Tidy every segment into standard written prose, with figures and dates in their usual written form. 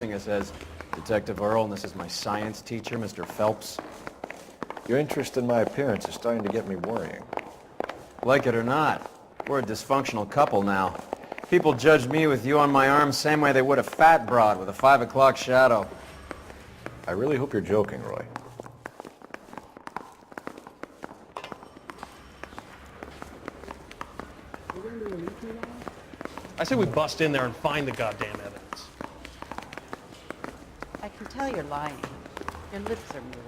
greeting us as Detective Earl, and this is my science teacher, Mr. Phelps. Your interest in my appearance is starting to get me worrying. Like it or not, we're a dysfunctional couple now. People judge me with you on my arm same way they would a fat broad with a 5 o'clock shadow. I really hope you're joking, Roy. I say we bust in there and find the goddamn evidence. I can tell you're lying. Your lips are moving.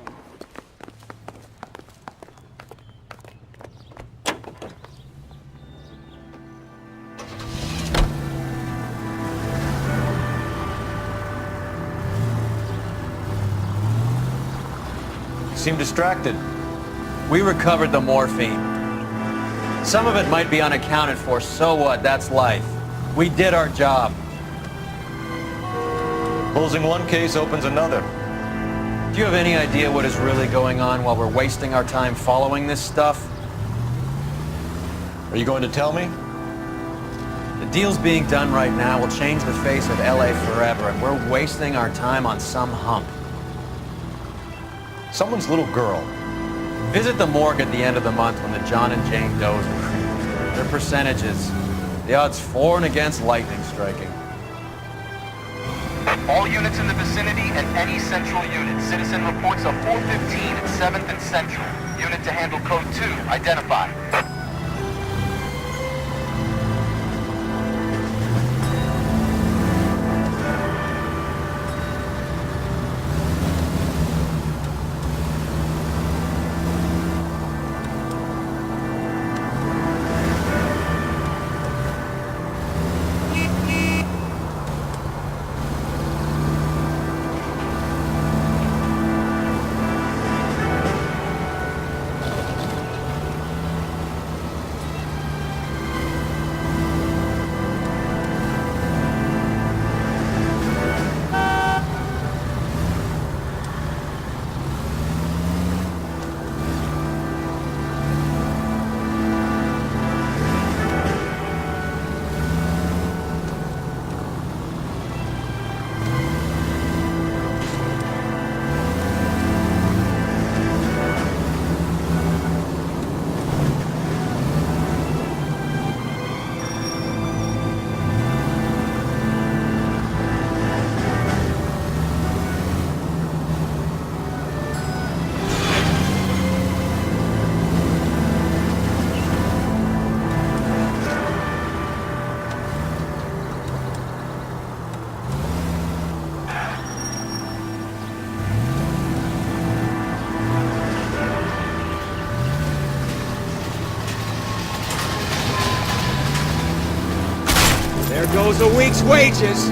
You seem distracted. We recovered the morphine. Some of it might be unaccounted for, so what? That's life. We did our job. Closing one case opens another. Do you have any idea what is really going on while we're wasting our time following this stuff? Are you going to tell me? The deals being done right now will change the face of LA forever, and we're wasting our time on some hump. Someone's little girl. Visit the morgue at the end of the month when the John and Jane Does were cremated. Their percentages. The odds for and against lightning striking. All units in the vicinity and any central unit. Citizen reports of 415 at 7th and Central. Unit to handle code 2. Identify. There goes a week's wages.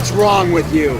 What's wrong with you?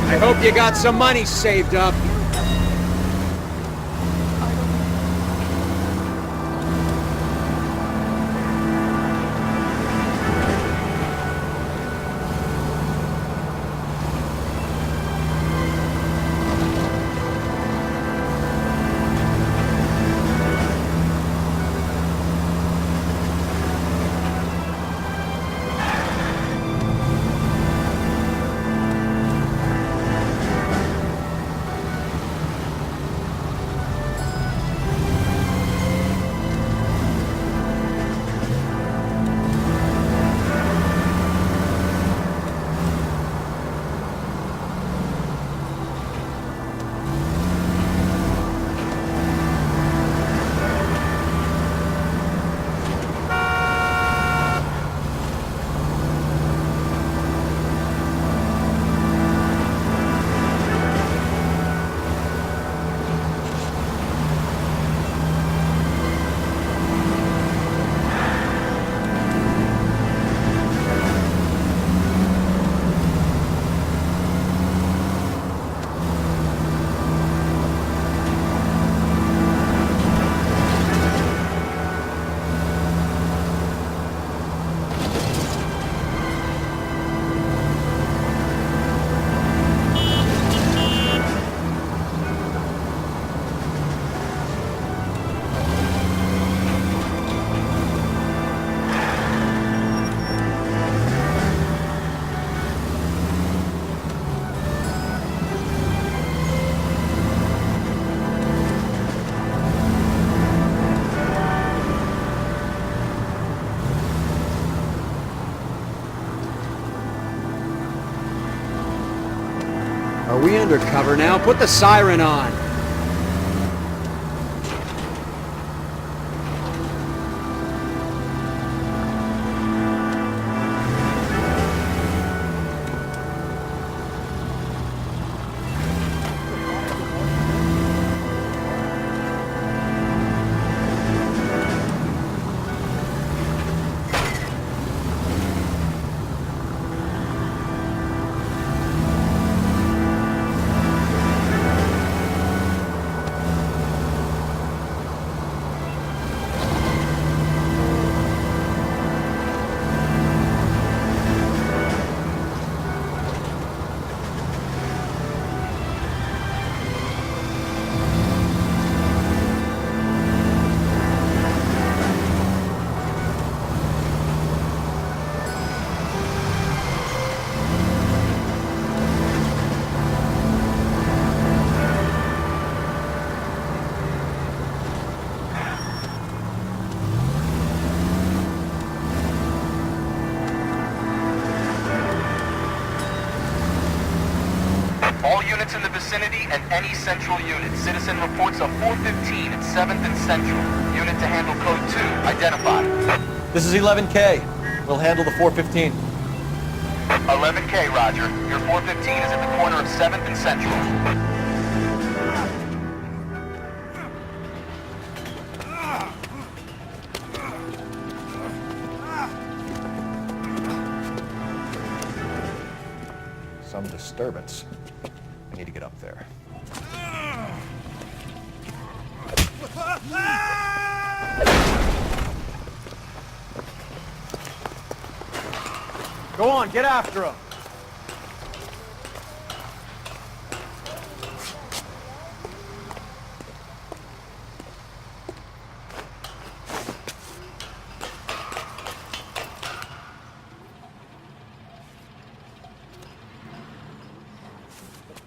I hope you got some money saved up. Are we undercover now? Put the siren on. All units in the vicinity and any central unit. Citizen reports of 415 at 7th and Central. Unit to handle code 2, identified. This is 11K. We'll handle the 415. 11K, Roger. Your 415 is at the corner of 7th and Central. Some disturbance. I need to get up there. Go on, get after him.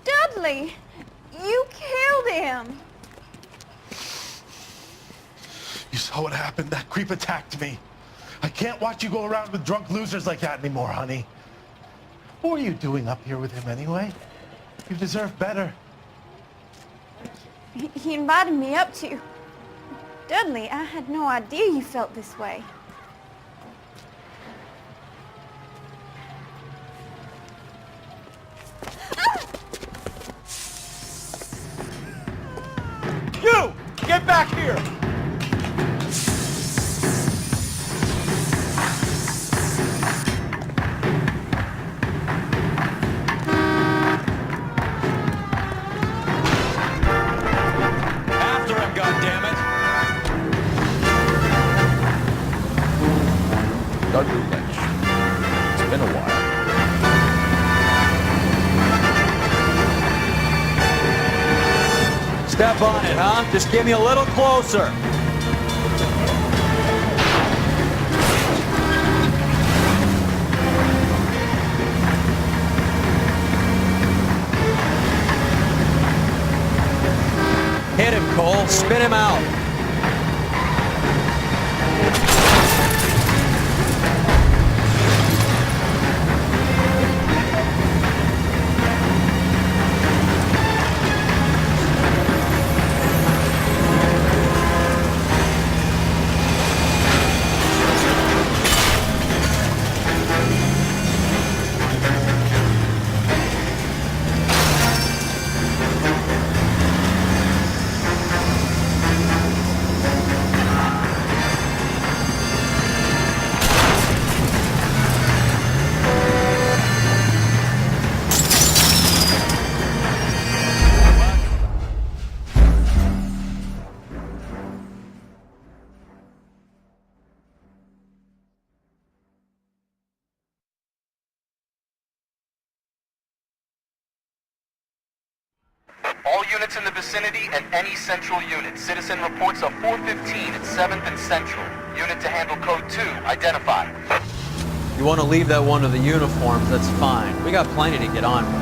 Dudley, you killed him. You saw what happened? That creep attacked me. I can't watch you go around with drunk losers like that anymore, honey. What were you doing up here with him anyway? You deserve better. He invited me up to. Dudley, I had no idea you felt this way. You! Get back here! After him, goddammit! Dudley Lynch. It's been a while. Step on it, huh? Just get me a little closer. Hit him, Cole. Spin him out. All units in the vicinity and any central unit. Citizen reports of 415 at 7th and Central. Unit to handle code 2, identified. You want to leave that one to the uniforms, that's fine. We got plenty to get on with.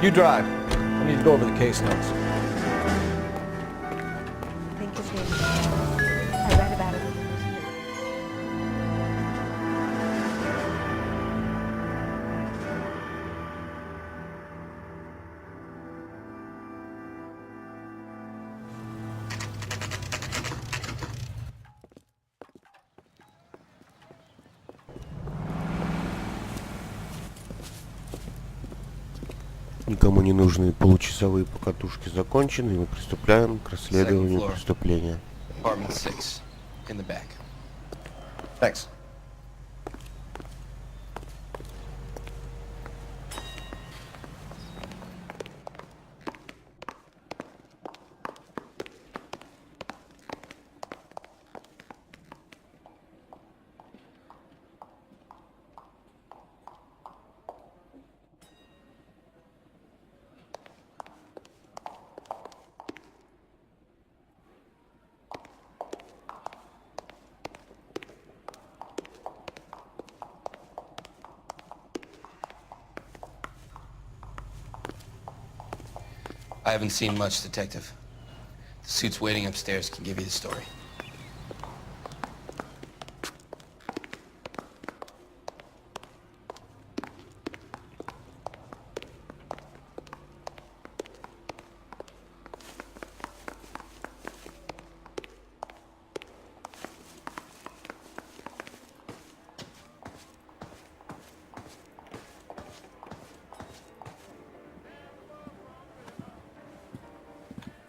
You drive. I need to go over the case notes. I think his name is I read about it. Никому не нужные получасовые покатушки закончены, и мы приступаем к расследованию преступления. Apartment 6, in the back. Thanks. I haven't seen much, Detective. The suit's waiting upstairs can give you the story.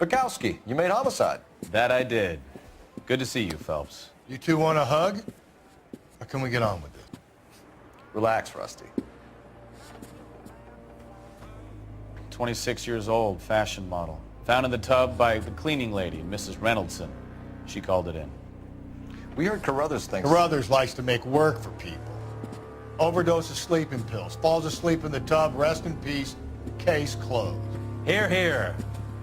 Bukowski, you made homicide. That I did. Good to see you, Phelps. You two want a hug? Or can we get on with it? Relax, Rusty. 26 years old, fashion model. Found in the tub by the cleaning lady, Mrs. Reynoldson. She called it in. We heard Carruthers thinks... Carruthers likes to make work for people. Overdose of sleeping pills, falls asleep in the tub, rest in peace, case closed. Here, here.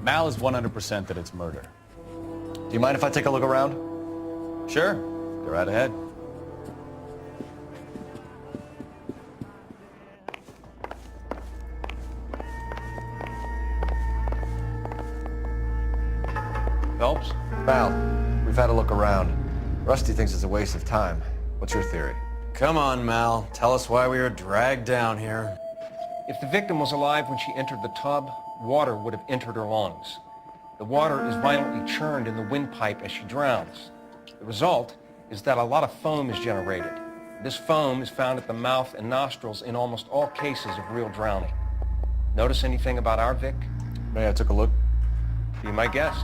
Mal is 100% that it's murder. Do you mind if I take a look around? Sure. Go right ahead. Phelps? Mal, we've had a look around. Rusty thinks it's a waste of time. What's your theory? Come on, Mal. Tell us why we were dragged down here. If the victim was alive when she entered the tub, water would have entered her lungs. The water is violently churned in the windpipe as she drowns. The result is that a lot of foam is generated. This foam is found at the mouth and nostrils in almost all cases of real drowning. Notice anything about our Vic? May I took a look? Be my guest.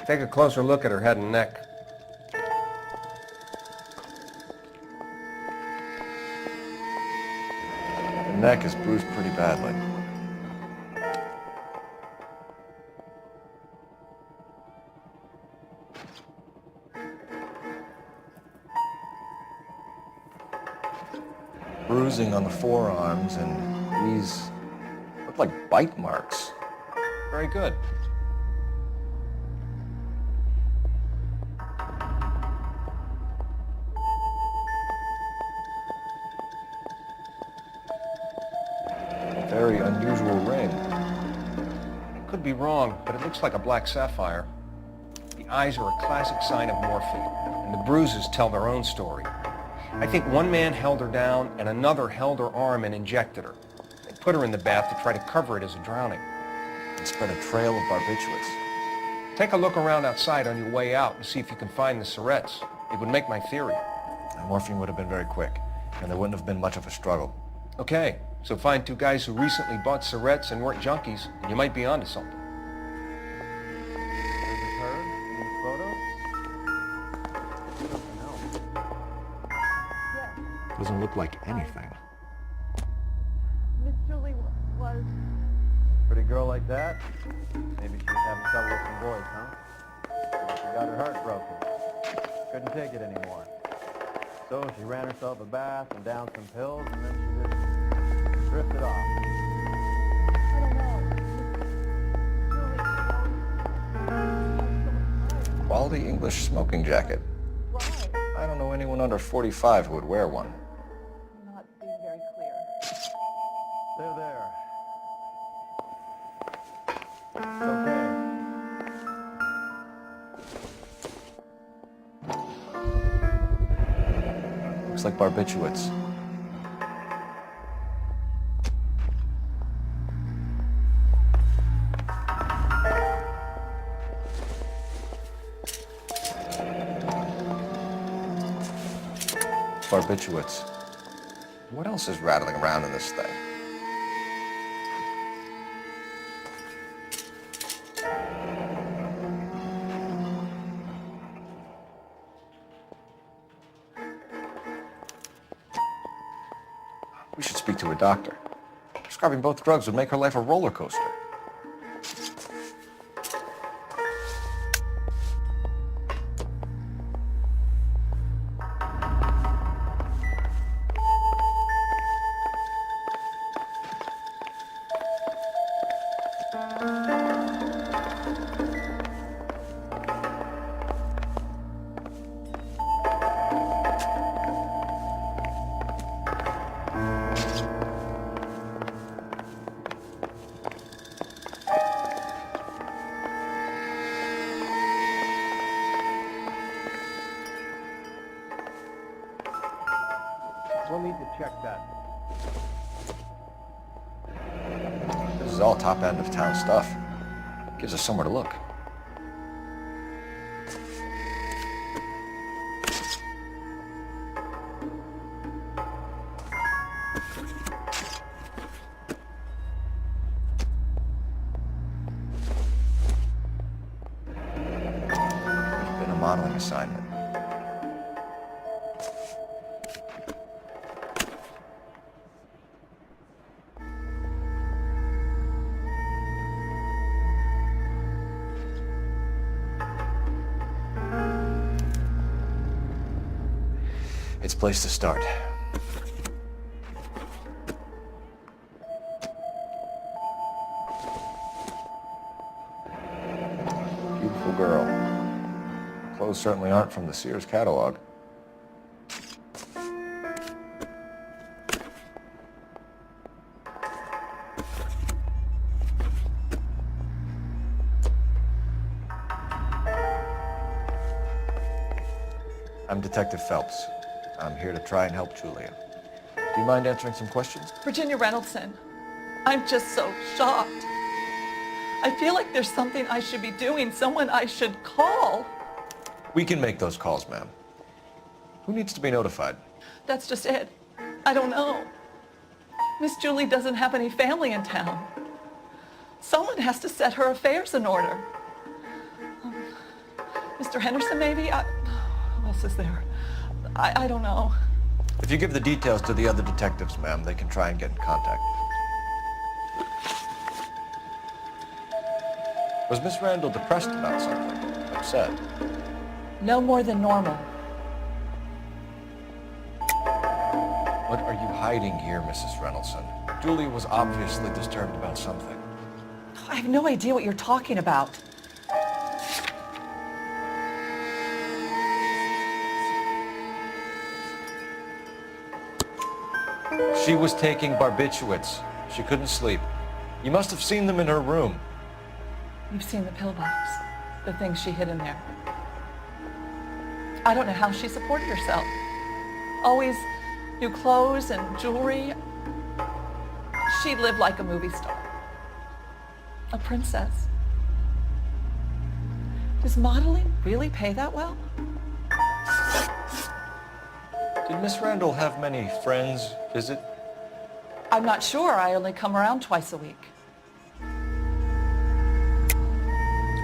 Take a closer look at her head and neck. The neck is bruised pretty badly. Bruising on the forearms, and these look like bite marks. Very good. Very unusual ring. I could be wrong, but it looks like a black sapphire. The eyes are a classic sign of morphine, and the bruises tell their own story. I think one man held her down and another held her arm and injected her. They put her in the bath to try to cover it as a drowning. And spread a trail of barbiturates. Take a look around outside on your way out and see if you can find the syrettes. It would make my theory. The morphine would have been very quick, and there wouldn't have been much of a struggle. Okay, so find two guys who recently bought syrettes and weren't junkies, and you might be onto something. Doesn't look like anything. Miss Julie was... Pretty girl like that? Maybe she was having trouble with some boys, huh? Maybe she got her heart broken. Couldn't take it anymore. So she ran herself a bath and downed some pills, and then she just drifted off. I don't know. Quality English smoking jacket. Right. I don't know anyone under 45 who would wear one. Not being very It's okay. Looks like barbiturates. Barbiturates. What else is rattling around in this thing? We should speak to a doctor. Prescribing both drugs would make her life a roller coaster. We'll need to check that. This is all top end of town stuff. Gives us somewhere to look. It's been a modeling assignment. It's a place to start. Beautiful girl. Clothes certainly aren't from the Sears catalog. I'm Detective Phelps. I'm here to try and help Julia. Do you mind answering some questions? Virginia Reynoldson, I'm just so shocked. I feel like there's something I should be doing, someone I should call. We can make those calls, ma'am. Who needs to be notified? That's just it. I don't know. Miss Julie doesn't have any family in town. Someone has to set her affairs in order. Mr. Henderson, maybe? Who else is there? I don't know. If you give the details to the other detectives, ma'am, they can try and get in contact. Was Miss Randall depressed about something? Upset? No more than normal. What are you hiding here, Mrs. Reynoldson? Julia was obviously disturbed about something. I have no idea what you're talking about. She was taking barbiturates. She couldn't sleep. You must have seen them in her room. You've seen the pillbox, the things she hid in there. I don't know how she supported herself. Always new clothes and jewelry. She lived like a movie star. A princess. Does modeling really pay that well? Did Miss Randall have many friends visit? I'm not sure. I only come around twice a week.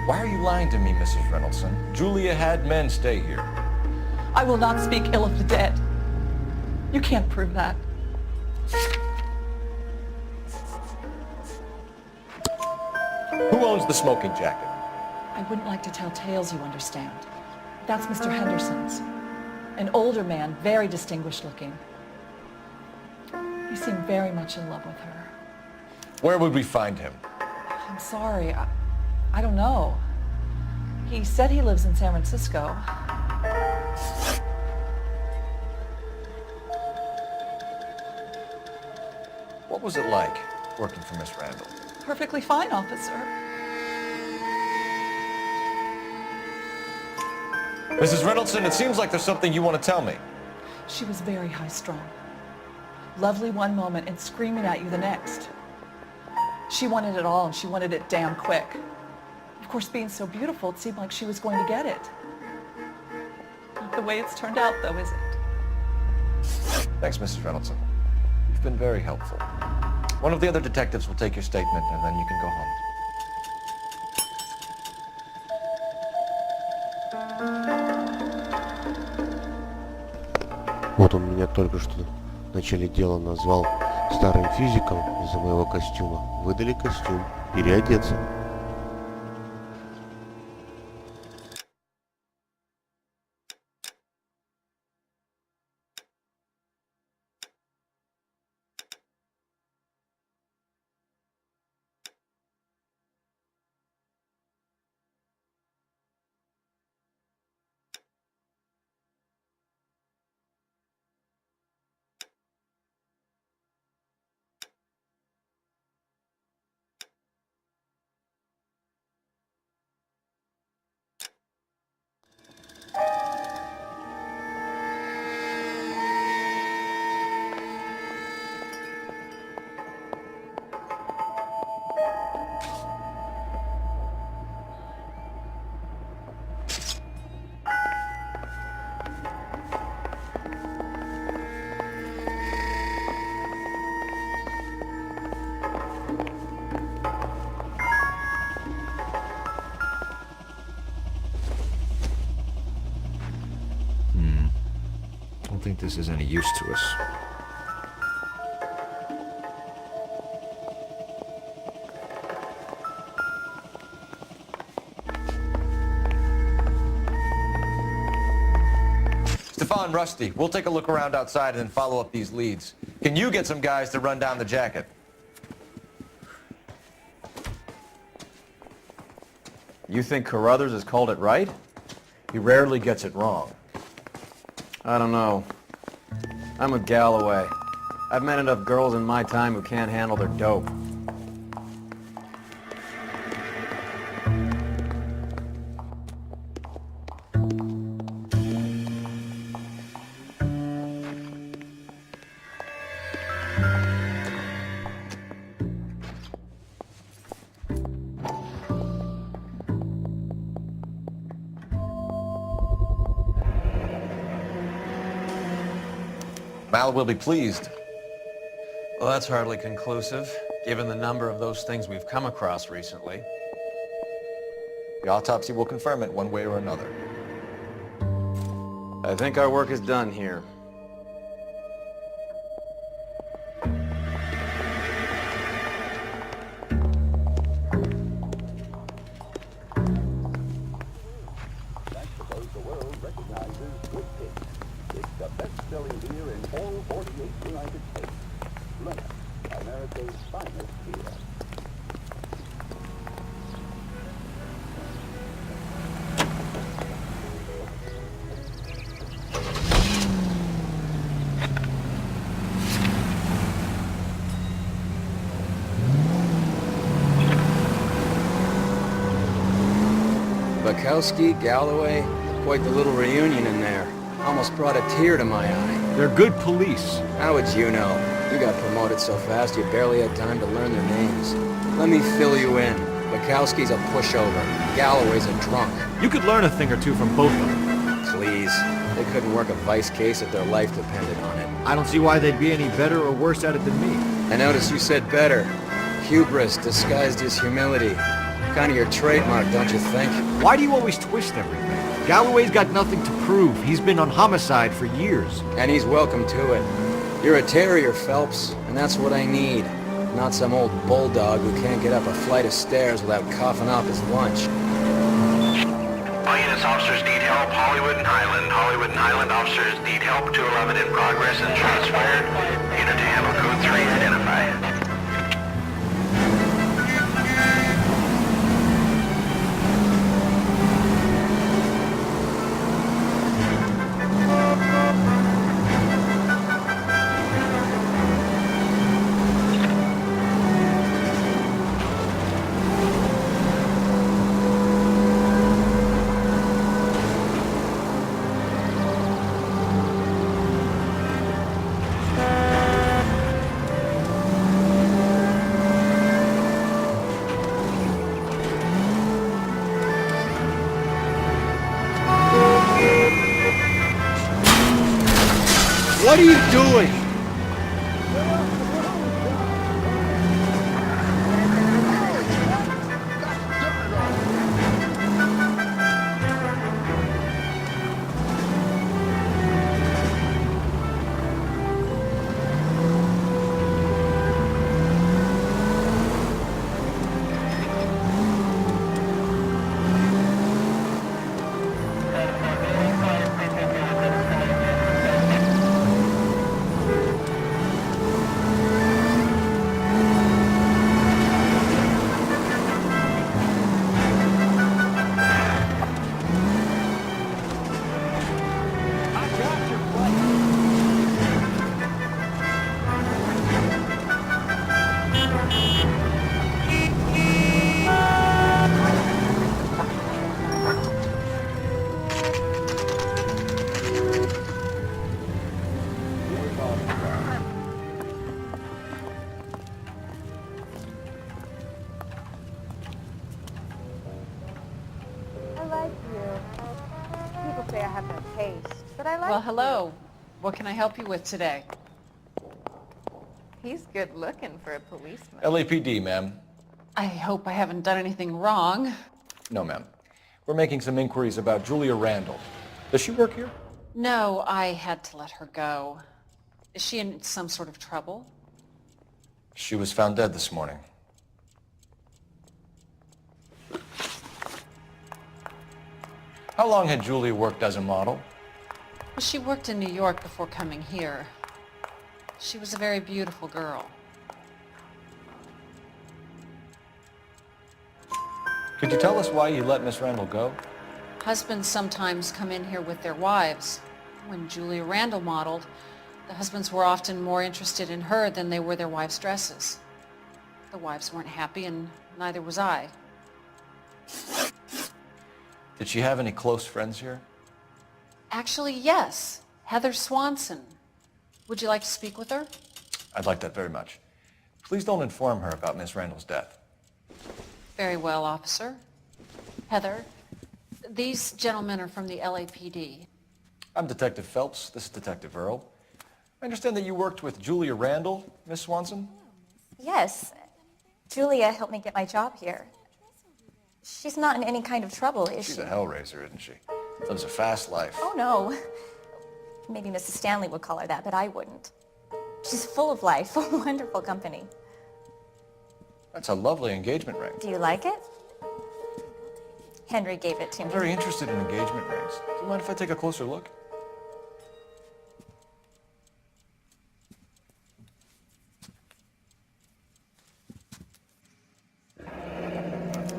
Why are you lying to me, Mrs. Reynoldson? Julia had men stay here. I will not speak ill of the dead. You can't prove that. Who owns the smoking jacket? I wouldn't like to tell tales, you understand. That's Mr. Henderson's. An older man, very distinguished looking. He seemed very much in love with her. Where would we find him? I'm sorry, I don't know. He said he lives in San Francisco. What was it like working for Miss Randall? Perfectly fine, officer. Mrs. Reynoldsson, it seems like there's something you want to tell me. She was very high-strung. Lovely one moment and screaming at you the next. She wanted it all, and she wanted it damn quick. Of course, being so beautiful, it seemed like she was going to get it. Not the way it's turned out, though, is it? Thanks, Mrs. Reynoldsson. You've been very helpful. One of the other detectives will take your statement, and then you can go home. Вот он меня только что в начале дела назвал старым физиком из-за моего костюма. Выдали костюм. Переодеться. I don't think this is any use to us. Stefan, Rusty, we'll take a look around outside and then follow up these leads. Can you get some guys to run down the jacket? You think Carruthers has called it right? He rarely gets it wrong. I don't know. I'm with Galloway. I've met enough girls in my time who can't handle their dope. Mal will be pleased. Well, that's hardly conclusive, given the number of those things we've come across recently. The autopsy will confirm it one way or another. I think our work is done here. Bukowski, Galloway, quite the little reunion in there. Almost brought a tear to my eye. They're good police. How would you know? You got promoted so fast you barely had time to learn their names. Let me fill you in. Bukowski's a pushover. Galloway's a drunk. You could learn a thing or two from both of them. Please. They couldn't work a vice case if their life depended on it. I don't see why they'd be any better or worse at it than me. I noticed you said better. Hubris disguised as humility. Kind of your trademark, don't you think? Why do you always twist everything? Galloway's got nothing to prove. He's been on homicide for years. And he's welcome to it. You're a terrier, Phelps, and that's what I need. Not some old bulldog who can't get up a flight of stairs without coughing up his lunch. All units, officers need help. Hollywood and Highland. Hollywood and Highland officers need help. 211 in progress and shots fired. Unit to handle code 3 identified. What are you doing? Well, hello. What can I help you with today? He's good looking for a policeman. LAPD, ma'am. I hope I haven't done anything wrong. No, ma'am. We're making some inquiries about Julia Randall. Does she work here? No, I had to let her go. Is she in some sort of trouble? She was found dead this morning. How long had Julia worked as a model? Well, she worked in New York before coming here. She was a very beautiful girl. Could you tell us why you let Miss Randall go? Husbands sometimes come in here with their wives. When Julia Randall modeled, the husbands were often more interested in her than they were their wives' dresses. The wives weren't happy, and neither was I. Did she have any close friends here? Actually, yes. Heather Swanson. Would you like to speak with her? I'd like that very much. Please don't inform her about Miss Randall's death. Very well, officer. Heather, these gentlemen are from the LAPD. I'm Detective Phelps. This is Detective Earl. I understand that you worked with Julia Randall, Miss Swanson? Yes. Julia helped me get my job here. She's not in any kind of trouble, is she? She's a hellraiser, isn't she? Lives a fast life. Oh, no. Maybe Mrs. Stanley would call her that, but I wouldn't. She's full of life, a wonderful company. That's a lovely engagement ring. Do you like it? Henry gave it to me. I'm very interested in engagement rings. Do you mind if I take a closer look?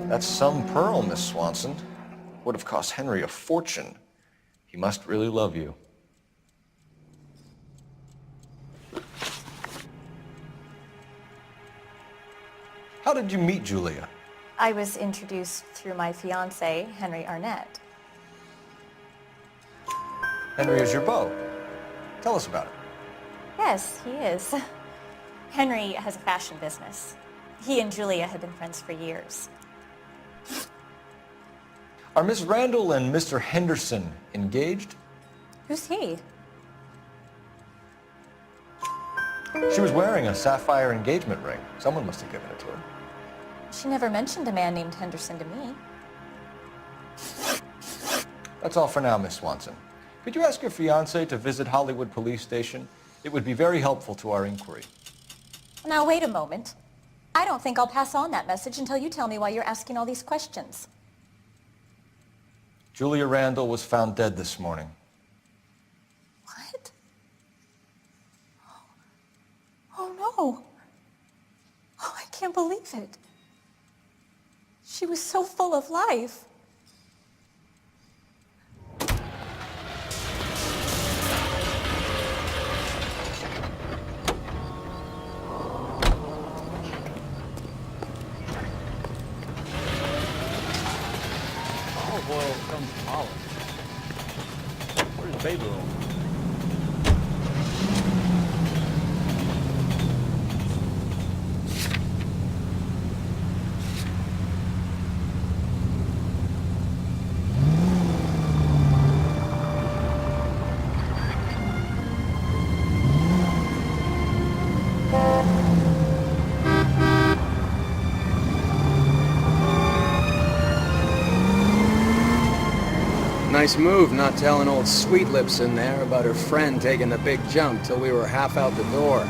That's some pearl, Miss Swanson. Would have cost Henry a fortune. He must really love you. How did you meet Julia? I was introduced through my fiancé, Henry Arnett. Henry is your beau. Tell us about it. Yes, he is. Henry has a fashion business. He and Julia have been friends for years. Are Miss Randall and Mr. Henderson engaged? Who's he? She was wearing a sapphire engagement ring. Someone must have given it to her. She never mentioned a man named Henderson to me. That's all for now, Miss Swanson. Could you ask your fiancé to visit Hollywood Police Station? It would be very helpful to our inquiry. Now, wait a moment. I don't think I'll pass on that message until you tell me why you're asking all these questions. Julia Randall was found dead this morning. What? Oh, no. Oh, I can't believe it. She was so full of life. Olive oil comes polished. Where's baby oil? Nice move not telling old Sweet Lips in there about her friend taking the big jump till we were half out the door.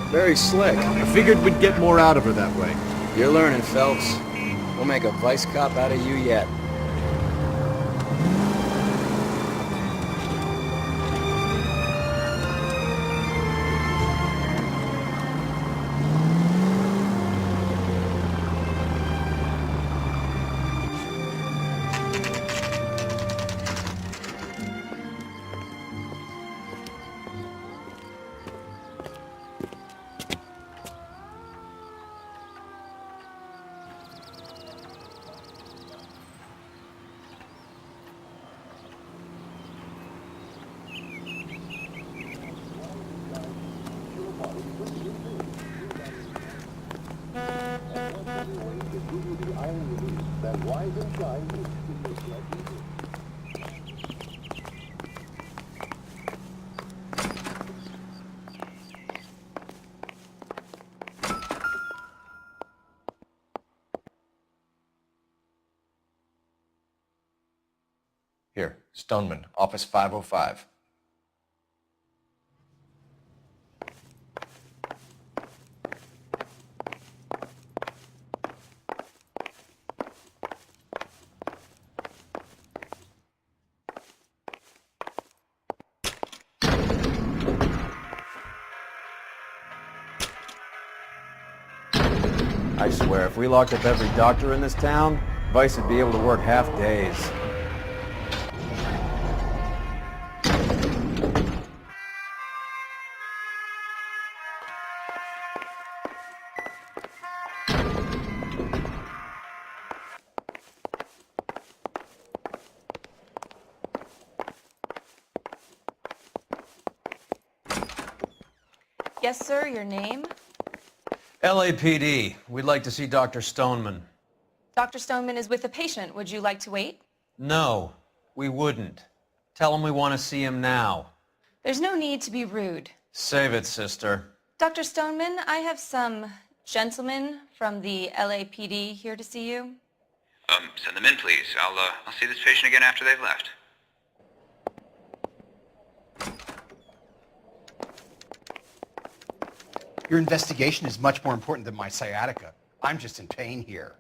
Very slick. I figured we'd get more out of her that way. You're learning, Phelps. We'll make a vice cop out of you yet. Here, Stoneman, office 505. I swear, if we locked up every doctor in this town, Vice would be able to work half days. Yes, sir, your name? LAPD. We'd like to see Dr. Stoneman. Dr. Stoneman is with a patient. Would you like to wait? No, we wouldn't. Tell him we want to see him now. There's no need to be rude. Save it, sister. Dr. Stoneman, I have some gentlemen from the LAPD here to see you. Send them in, please. I'll see this patient again after they've left. Your investigation is much more important than my sciatica. I'm just in pain here.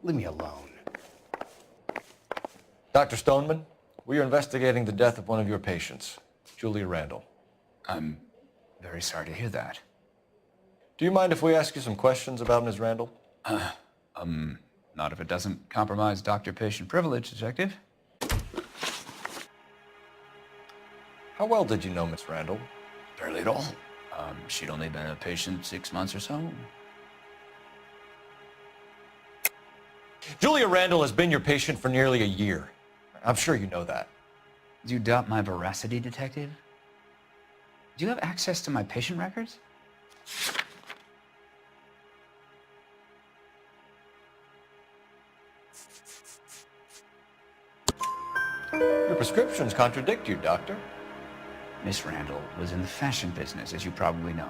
Leave me alone. Dr. Stoneman, we are investigating the death of one of your patients, Julia Randall. I'm very sorry to hear that. Do you mind if we ask you some questions about Ms. Randall? Not if it doesn't compromise doctor-patient privilege, Detective. How well did you know Miss Randall? Barely at all. She'd only been a patient 6 months or so. Julia Randall has been your patient for nearly a year. I'm sure you know that. Do you doubt my veracity, Detective? Do you have access to my patient records? Your prescriptions contradict you, Doctor. Miss Randall was in the fashion business, as you probably know.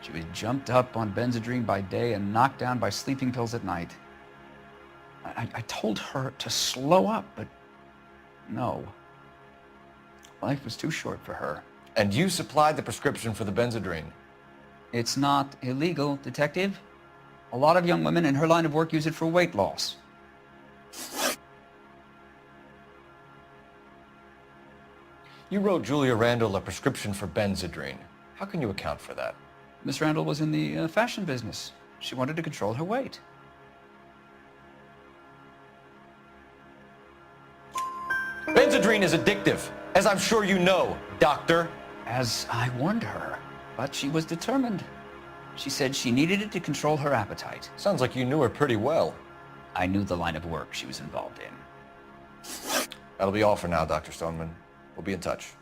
She was jumped up on Benzedrine by day and knocked down by sleeping pills at night. I told her to slow up, but no. Life was too short for her. And you supplied the prescription for the Benzedrine? It's not illegal, Detective. A lot of young women in her line of work use it for weight loss. You wrote Julia Randall a prescription for Benzedrine. How can you account for that? Miss Randall was in the fashion business. She wanted to control her weight. Benzedrine is addictive, as I'm sure you know, Doctor. As I warned her, but she was determined. She said she needed it to control her appetite. Sounds like you knew her pretty well. I knew the line of work she was involved in. That'll be all for now, Dr. Stoneman. We'll be in touch.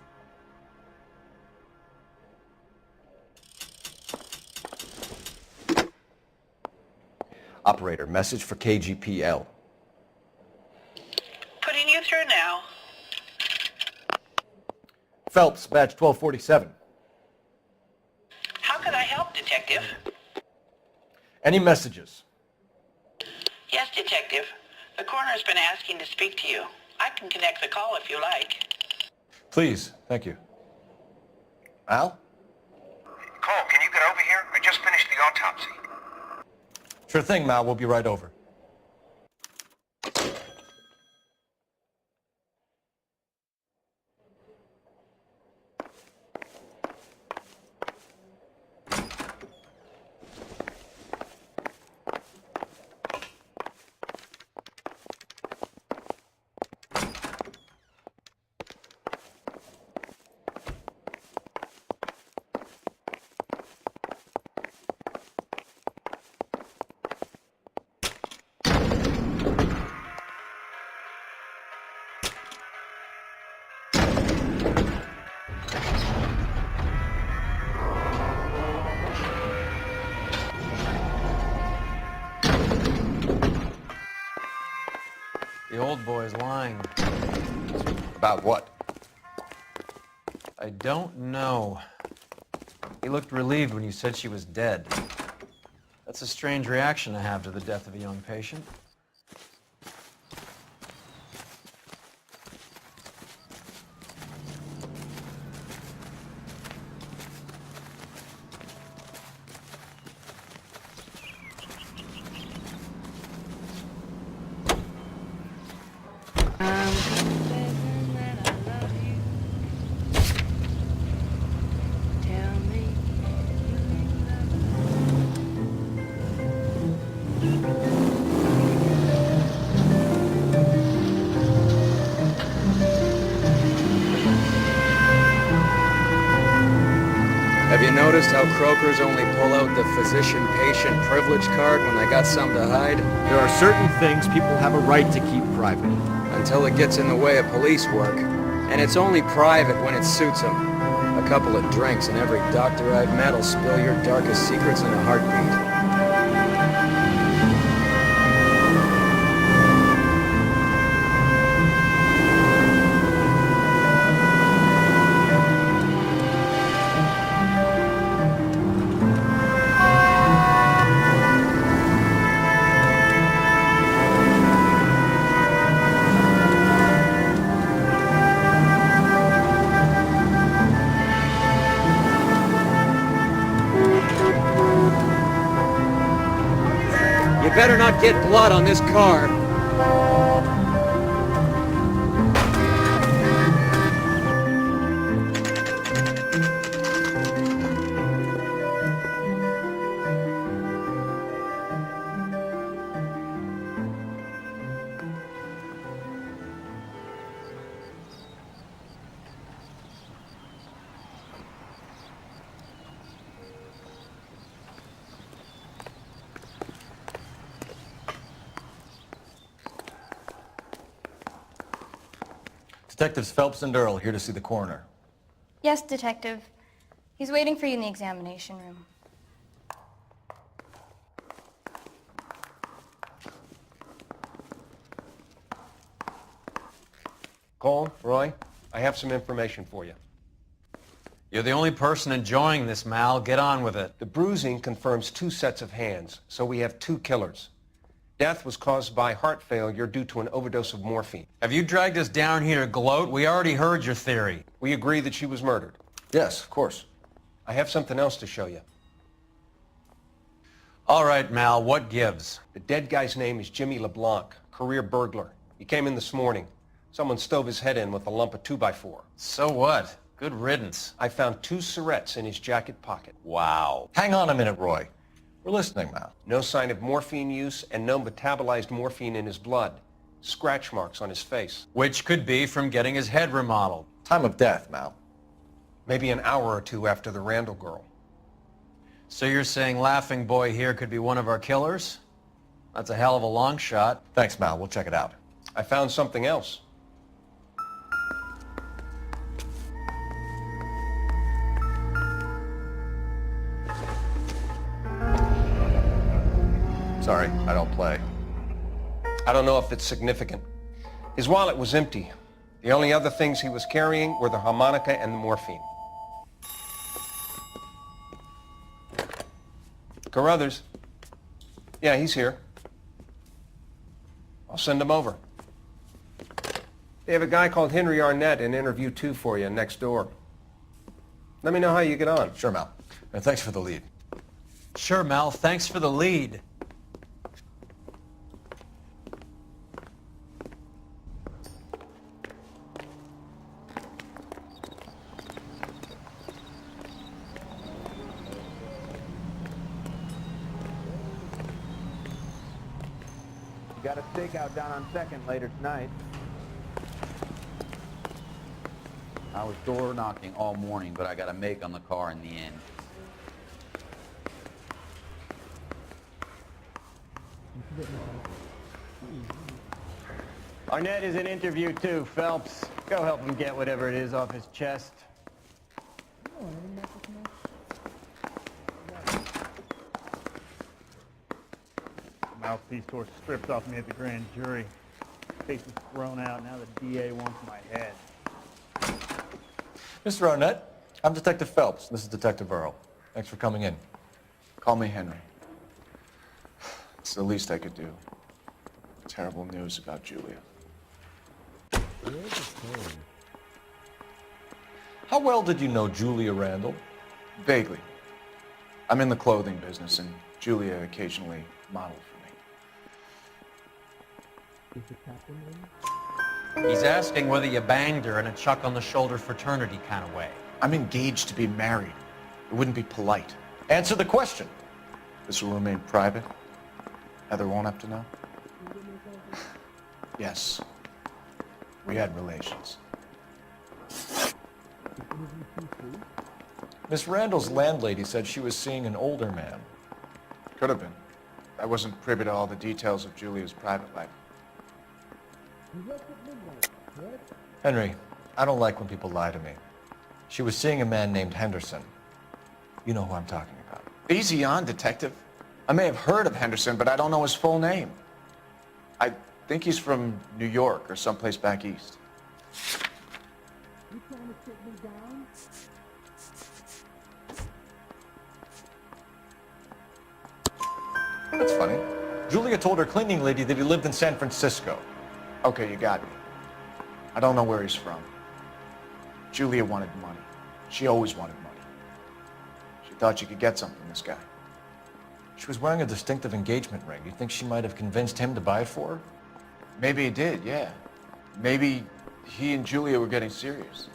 Operator, message for KGPL. Putting you through now. Phelps, badge 1247. How can I help, Detective? Any messages? Yes, Detective. The coroner's been asking to speak to you. I can connect the call if you like. Please, thank you. Al? Cole, can you get over here? I just finished the autopsy. Sure thing, Mal. We'll be right over. The old boy's lying. About what? I don't know. He looked relieved when you said she was dead. That's a strange reaction to have to the death of a young patient. Have you noticed how croakers only pull out the physician-patient privilege card when they got something to hide? There are certain things people have a right to keep private. Until it gets in the way of police work. And it's only private when it suits them. A couple of drinks and every doctor I've met will spill your darkest secrets in a heartbeat. You better not get blood on this car. Detectives Phelps and Earl here to see the coroner. Yes, Detective. He's waiting for you in the examination room. Cole, Roy, I have some information for you. You're the only person enjoying this, Mal. Get on with it. The bruising confirms 2 sets of hands, so we have 2 killers. Death was caused by heart failure due to an overdose of morphine. Have you dragged us down here to gloat? We already heard your theory. We agree that she was murdered. Yes, of course. I have something else to show you. All right, Mal, what gives? The dead guy's name is Jimmy LeBlanc, career burglar. He came in this morning. Someone stove his head in with a lump of 2x4. So what? Good riddance. I found 2 cigarettes in his jacket pocket. Wow. Hang on a minute, Roy. We're listening, Mal. No sign of morphine use and no metabolized morphine in his blood. Scratch marks on his face. Which could be from getting his head remodeled. Time of death, Mal. Maybe an hour or 2 after the Randall girl. So you're saying Laughing Boy here could be one of our killers? That's a hell of a long shot. Thanks, Mal. We'll check it out. I found something else. Sorry, I don't play. I don't know if it's significant. His wallet was empty. The only other things he was carrying were the harmonica and the morphine. Carruthers. Yeah, he's here. I'll send him over. They have a guy called Henry Arnett in interview 2 for you next door. Let me know how you get on. Sure, Mal. And thanks for the lead. Sure, Mel. Thanks for the lead. You got a stakeout down on 2nd later tonight. I was door knocking all morning, but I got a make on the car in the end. Arnett is in interview 2, Phelps. Go help him get whatever it is off his chest. Mouthpiece tore stripped off me at the grand jury. Face is thrown out. Now the DA wants my head. Mr. Arnett, I'm Detective Phelps. This is Detective Earl. Thanks for coming in. Call me Henry. It's the least I could do. Terrible news about Julia. How well did you know Julia Randall? Vaguely. I'm in the clothing business, and Julia occasionally modeled for me. He's asking whether you banged her in a chuck-on-the-shoulder fraternity kind of way. I'm engaged to be married. It wouldn't be polite. Answer the question. This will remain private. Heather won't have to know. Yes. We had relations. Miss Randall's landlady said she was seeing an older man. Could have been. I wasn't privy to all the details of Julia's private life. Henry, I don't like when people lie to me. She was seeing a man named Henderson. You know who I'm talking about. Easy on, Detective. I may have heard of Henderson, but I don't know his full name. I think he's from New York or someplace back east. That's funny. Julia told her cleaning lady that he lived in San Francisco. Okay, you got me. I don't know where he's from. Julia wanted money. She always wanted money. She thought she could get something from this guy. She was wearing a distinctive engagement ring. You think she might have convinced him to buy it for her? Maybe he did, yeah. Maybe he and Julia were getting serious.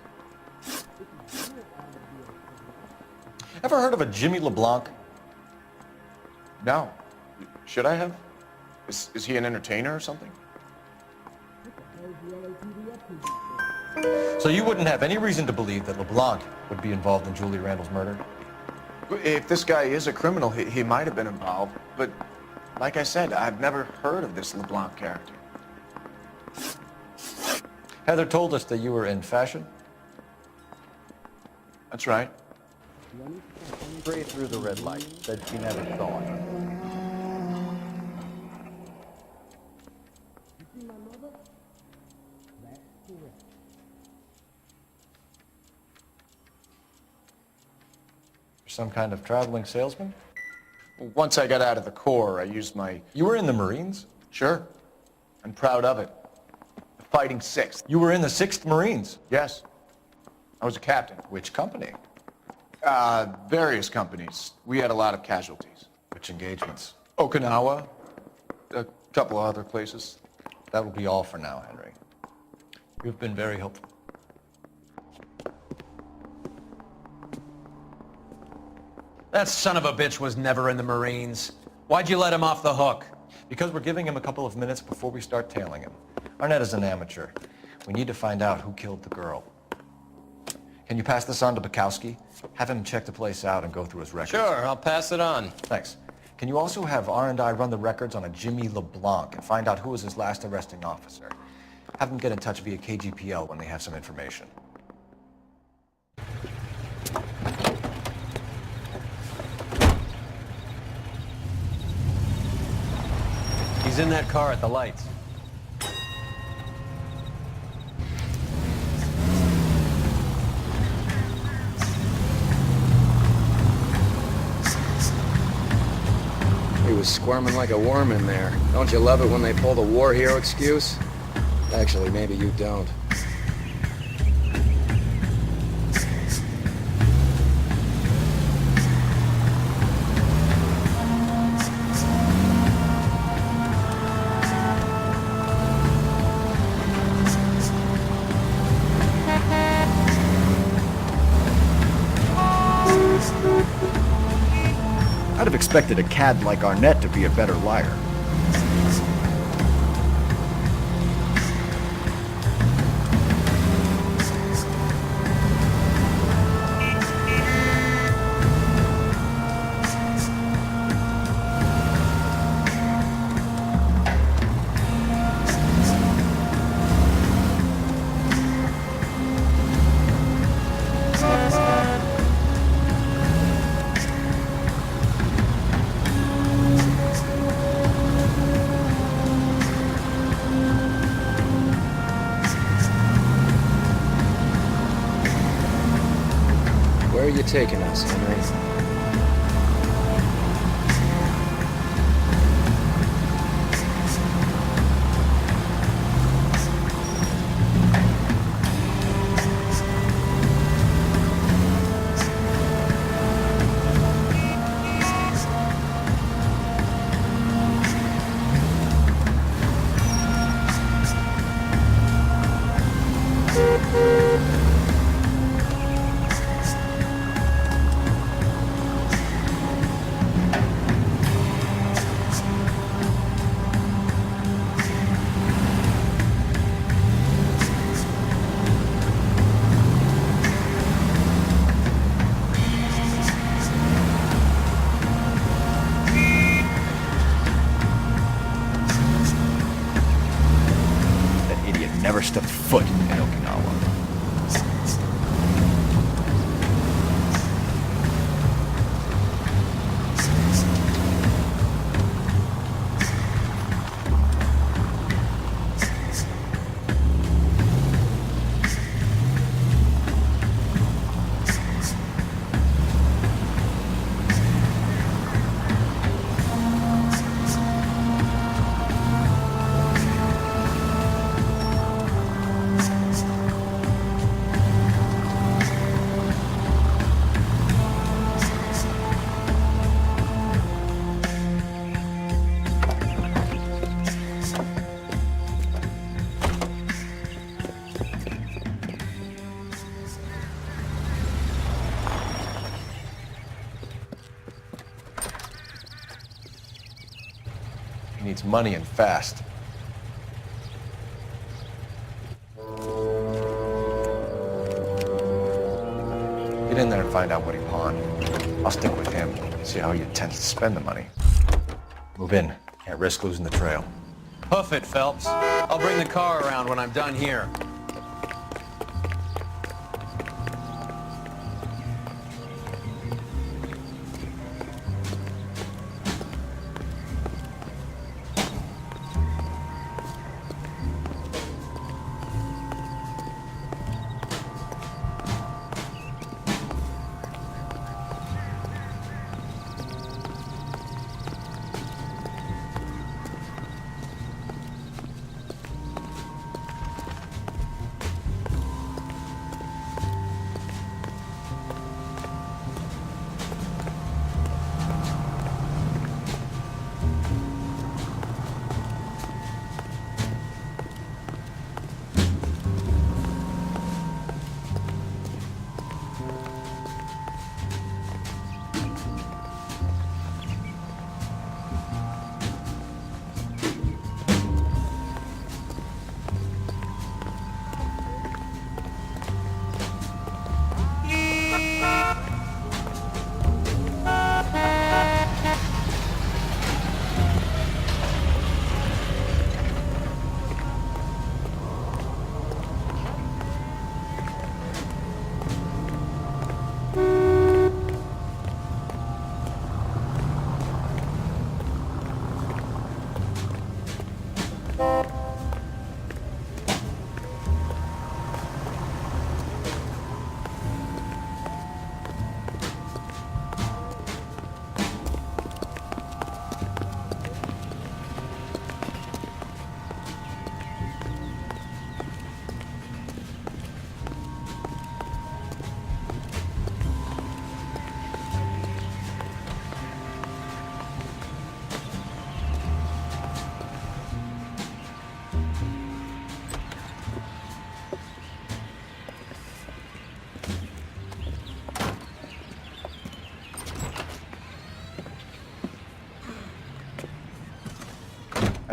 Ever heard of a Jimmy LeBlanc? No. Should I have? Is he an entertainer or something? So you wouldn't have any reason to believe that LeBlanc would be involved in Julia Randall's murder? If this guy is a criminal, he might have been involved. But like I said, I've never heard of this LeBlanc character. Heather told us that you were in fashion? That's right. Straight through the red light. Said she never saw it. Some kind of traveling salesman? Once I got out of the Corps, I used my... You were in the Marines? Sure. I'm proud of it. The Fighting 6th. You were in the 6th Marines? Yes. I was a captain. Which company? Various companies. We had a lot of casualties. Which engagements? Okinawa. A couple of other places. That will be all for now, Henry. You've been very helpful. That son of a bitch was never in the Marines. Why'd you let him off the hook? Because we're giving him a couple of minutes before we start tailing him. Arnett is an amateur. We need to find out who killed the girl. Can you pass this on to Bukowski? Have him check the place out and go through his records. Sure, I'll pass it on. Thanks. Can you also have R&I run the records on a Jimmy LeBlanc and find out who was his last arresting officer? Have them get in touch via KGPL when they have some information. He's in that car at the lights. He was squirming like a worm in there. Don't you love it when they pull the war hero excuse? Actually, maybe you don't. expected a cad like Arnett to be a better liar. Where are you taking us, Henry? Never stepped foot in Okinawa. He needs money and fast. Get in there and find out what he pawned. I'll stick with him, see how he intends to spend the money. Move in. Can't risk losing the trail. Hoof it, Phelps. I'll bring the car around when I'm done here.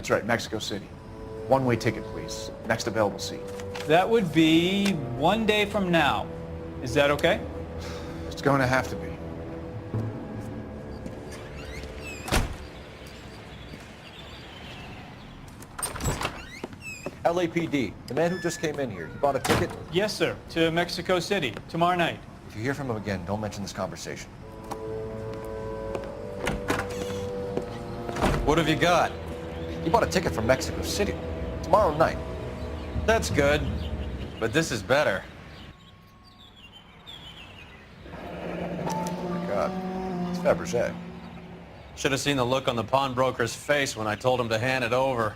That's right, Mexico City. One-way ticket, please. Next available seat. That would be 1 day from now. Is that okay? It's going to have to be. LAPD, the man who just came in here, he bought a ticket? Yes, sir. To Mexico City, tomorrow night. If you hear from him again, don't mention this conversation. What have you got? He bought a ticket from Mexico City. Tomorrow night. That's good, but this is better. Oh my God, it's Fabergé. Should have seen the look on the pawnbroker's face when I told him to hand it over.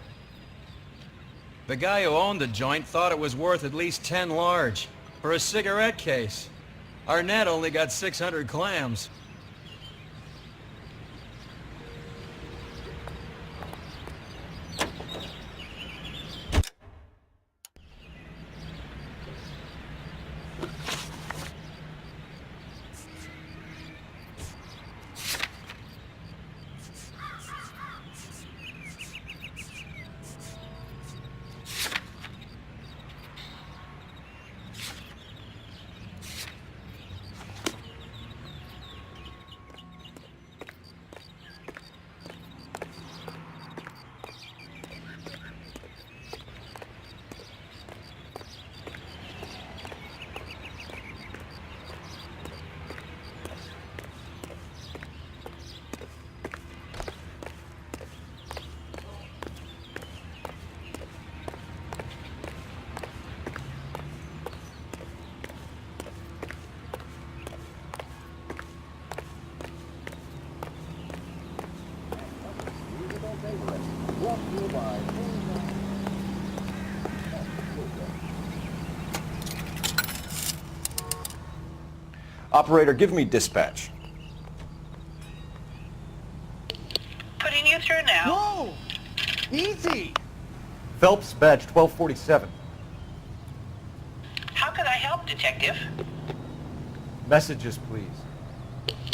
The guy who owned the joint thought it was worth at least 10 large for a cigarette case. Arnett only got 600 clams. Operator, give me dispatch. Putting you through now. Whoa! Easy! Phelps, badge 1247. How could I help, Detective? Messages, please.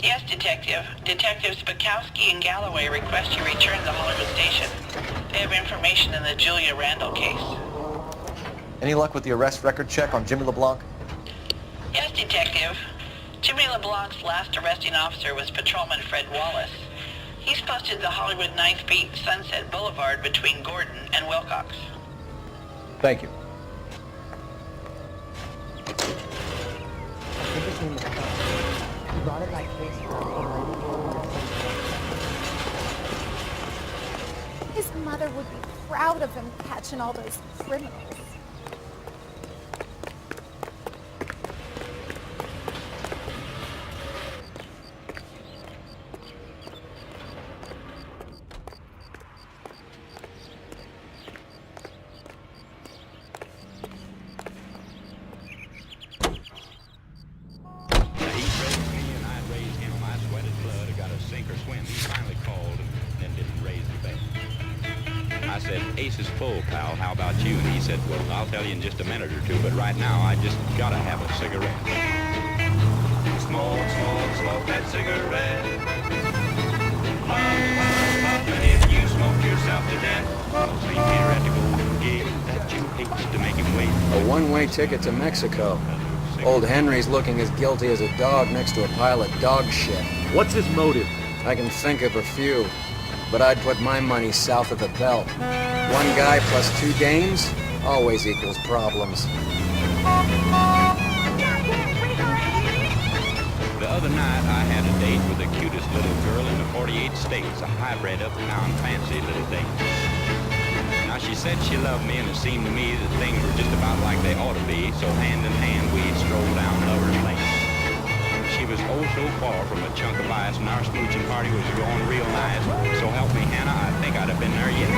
Yes, Detective. Detectives Bukowski and Galloway request you return to Hollywood Station. They have information in the Julia Randall case. Any luck with the arrest record check on Jimmy LeBlanc? Yes, Detective. Jimmy LeBlanc's last arresting officer was Patrolman Fred Wallace. He's posted the Hollywood 9th Beat Sunset Boulevard between Gordon and Wilcox. Thank you. His mother would be proud of him catching all those criminals. I said, Ace is full, pal. How about you? And he said, well, I'll tell you in just a minute or two, but right now I just gotta have a cigarette. Smoke, smoke, smoke that cigarette. And if you smoke yourself to death, St. Peter at the Golden Gate, that you hate to make him wait. A one-way ticket to Mexico. Old Henry's looking as guilty as a dog next to a pile of dog shit. What's his motive? I can think of a few, but I'd put my money south of the belt. One guy plus 2 dames always equals problems. The other night I had a date with the cutest little girl in the 48 states, a hybrid uptown fancy little date. Now she said she loved me, and it seemed to me that things were just about like they ought to be, so hand in hand we strolled down Lover's Lane. She was oh so far from a chunk of ice, and our smooching party was going real nice. So help me, Hannah, I think I'd have been there yet.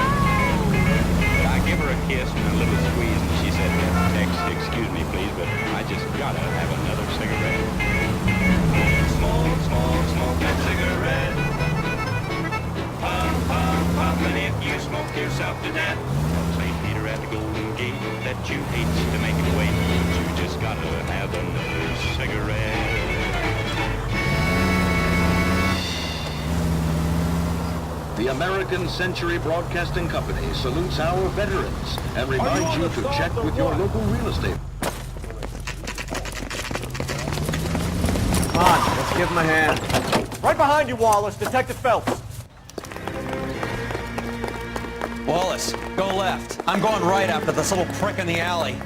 But I give her a kiss and a little squeeze, and she said, Tex, excuse me please, but I just gotta have another cigarette. Smoke, smoke, smoke that cigarette. Pop, pop, pop, and if you smoke yourself to death, St. Peter at the Golden Gate, that you hate to make it wait, but you just gotta have another cigarette. The American Century Broadcasting Company salutes our veterans and reminds you to check with your local real estate. Come on, let's give him a hand. Right behind you, Wallace. Detective Phelps. Wallace, go left. I'm going right after this little prick in the alley.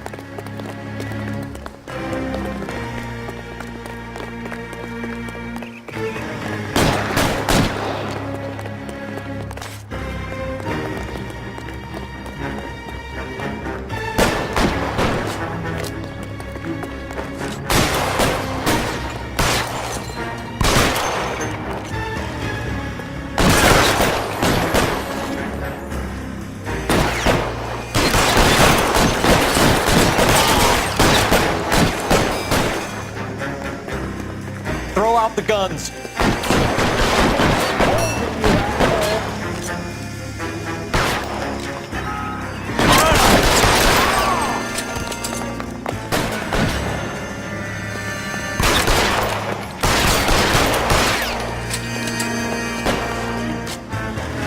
Throw out the guns.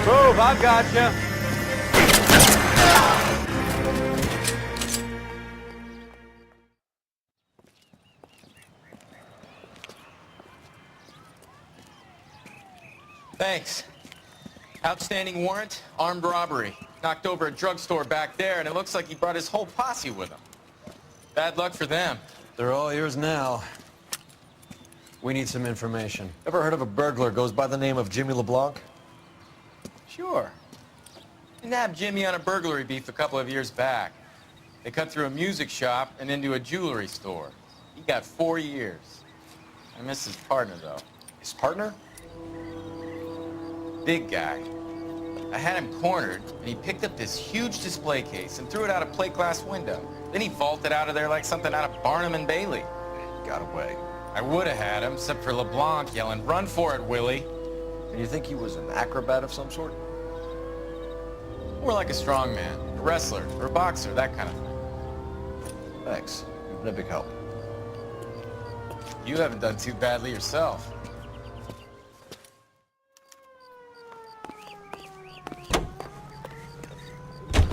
Move, I've got you. Thanks. Outstanding warrant, armed robbery. Knocked over a drugstore back there, and it looks like he brought his whole posse with him. Bad luck for them. They're all yours now. We need some information. Ever heard of a burglar goes by the name of Jimmy LeBlanc? Sure. We nabbed Jimmy on a burglary beef a couple of years back. They cut through a music shop and into a jewelry store. He got 4 years. I miss his partner, though. His partner? Big guy. I had him cornered, and he picked up this huge display case and threw it out a plate glass window. Then he vaulted out of there like something out of Barnum and Bailey. Got away. I would have had him, except for LeBlanc yelling, "Run for it, Willie!" And you think he was an acrobat of some sort? More like a strongman, a wrestler, or a boxer, that kind of thing. Thanks. You've been a big help. You haven't done too badly yourself.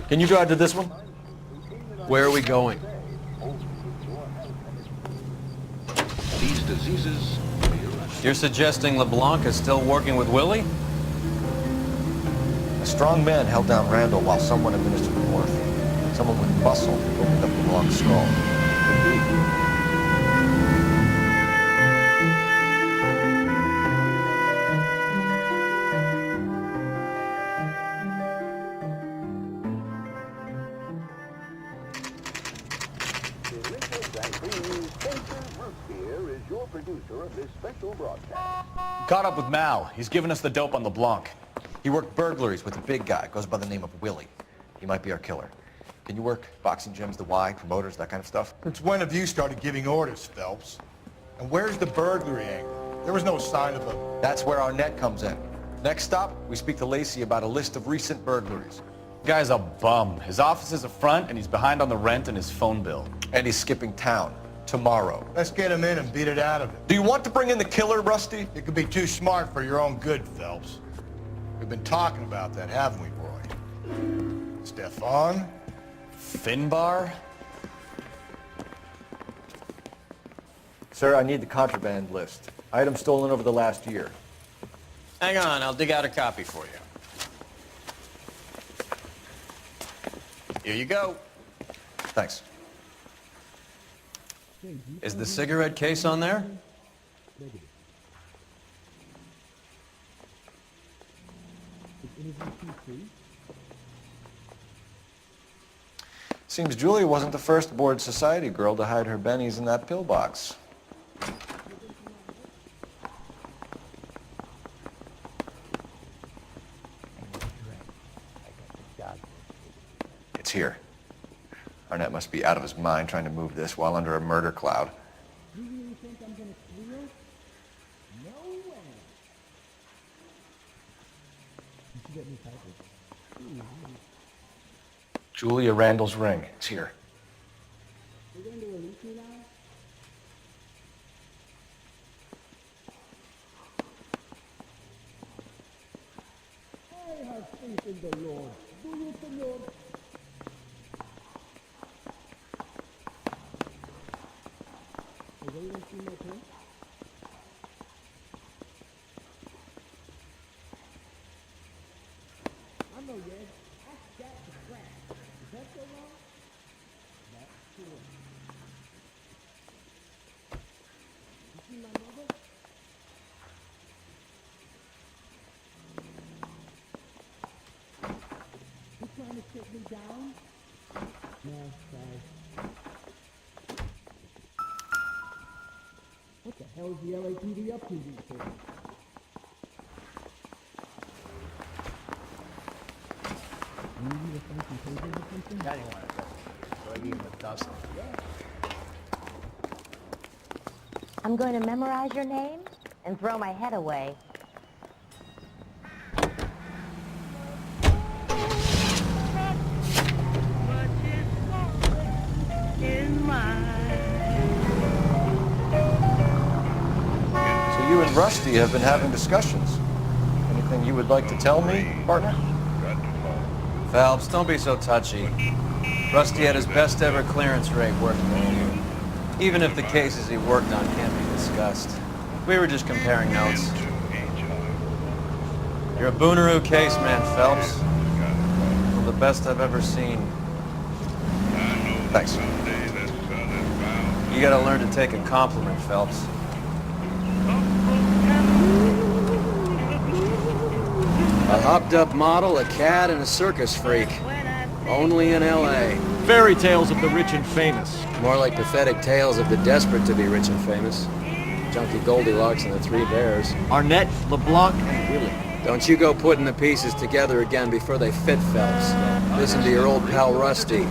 Can you drive to this one? Where are we going? These diseases. You're suggesting LeBlanc is still working with Willie? A strong man held down Randall while someone administered morphine. Someone with muscle opened up LeBlanc's skull. Could be. Caught up with Mao. He's given us the dope on LeBlanc. He worked burglaries with a big guy. Goes by the name of Willie. He might be our killer. Can you work boxing gyms, the Y, promoters, that kind of stuff? Since when have you started giving orders, Phelps? And where's the burglary angle? There was no sign of a... That's where our net comes in. Next stop, we speak to Lacey about a list of recent burglaries. Guy's a bum. His office is a front, and he's behind on the rent and his phone bill. And he's skipping town. Tomorrow. Let's get him in and beat it out of him. Do you want to bring in the killer, Rusty? You could be too smart for your own good, Phelps. We've been talking about that, haven't we, Roy? Stefan? Finbar? Sir, I need the contraband list. Items stolen over the last year. Hang on, I'll dig out a copy for you. Here you go. Thanks. Is the cigarette case on there? Seems Julia wasn't the first bored society girl to hide her bennies in that pillbox. It's here. Arnett must be out of his mind trying to move this while under a murder cloud. You really think I'm gonna squeal? No way. You should get me typed. Julia Randall's ring. It's here. You're going to release me now? Hey, sit me down? No, sorry. What the hell is the LAPD up to these days? Maybe a funky paper or something? I didn't want to go. So I gave him a dozen. I'm going to memorize your name and throw my head away. So you and Rusty have been having discussions. Anything you would like to tell me, partner? Phelps, don't be so touchy. Rusty had his best ever clearance rate working with you. Even if the cases he worked on can't be discussed. We were just comparing notes. You're a Booneroo case man, Phelps. One of the best I've ever seen. Thanks. You gotta learn to take a compliment, Phelps. A hopped-up model, a cat, and a circus freak. Only in L.A. Fairy tales of the rich and famous. More like pathetic tales of the desperate to be rich and famous. Junkie Goldilocks and the Three Bears. Arnett, LeBlanc, and Willie. Don't you go putting the pieces together again before they fit, Phelps. Listen to your old pal Rusty.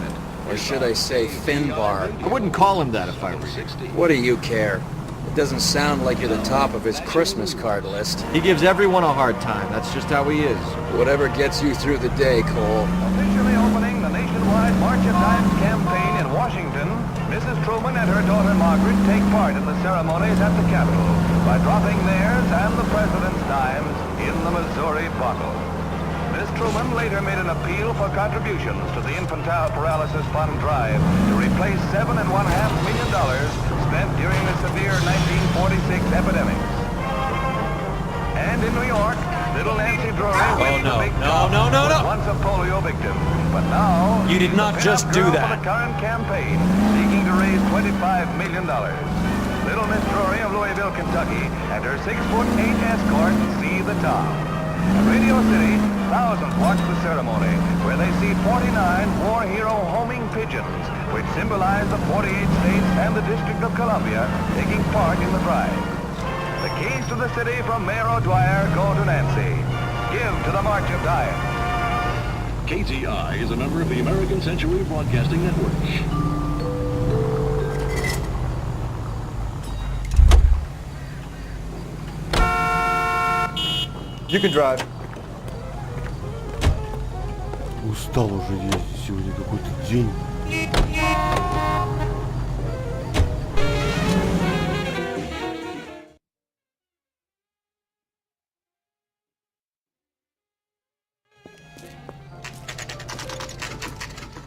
Or should I say Finbar. I wouldn't call him that if I were you. What do you care? It doesn't sound like you're the top of his Christmas card list. He gives everyone a hard time. That's just how he is. Whatever gets you through the day, Cole. Officially opening the nationwide March of Dimes campaign in Washington, Mrs. Truman and her daughter Margaret take part in the ceremonies at the Capitol by dropping theirs and the president's dimes in the Missouri bottle. Miss Truman later made an appeal for contributions to the infantile paralysis fund drive to replace $7.5 million spent during the severe 1946 epidemic. And in New York, little Nancy Drury went to the big top, was once a polio victim, but now You did not just do for that. the current campaign, seeking to raise $25 million. Little Miss Drury of Louisville, Kentucky, and her 6'8" escort see the top. At Radio City, thousands watch the ceremony, where they see 49 war hero homing pigeons, which symbolize the 48 states and the District of Columbia taking part in the drive. The keys to the city from Mayor O'Dwyer go to Nancy. Give to the March of Dimes. KTI is a member of the American Century Broadcasting Network. You can drive. Устал уже ездить, сегодня какой-то день.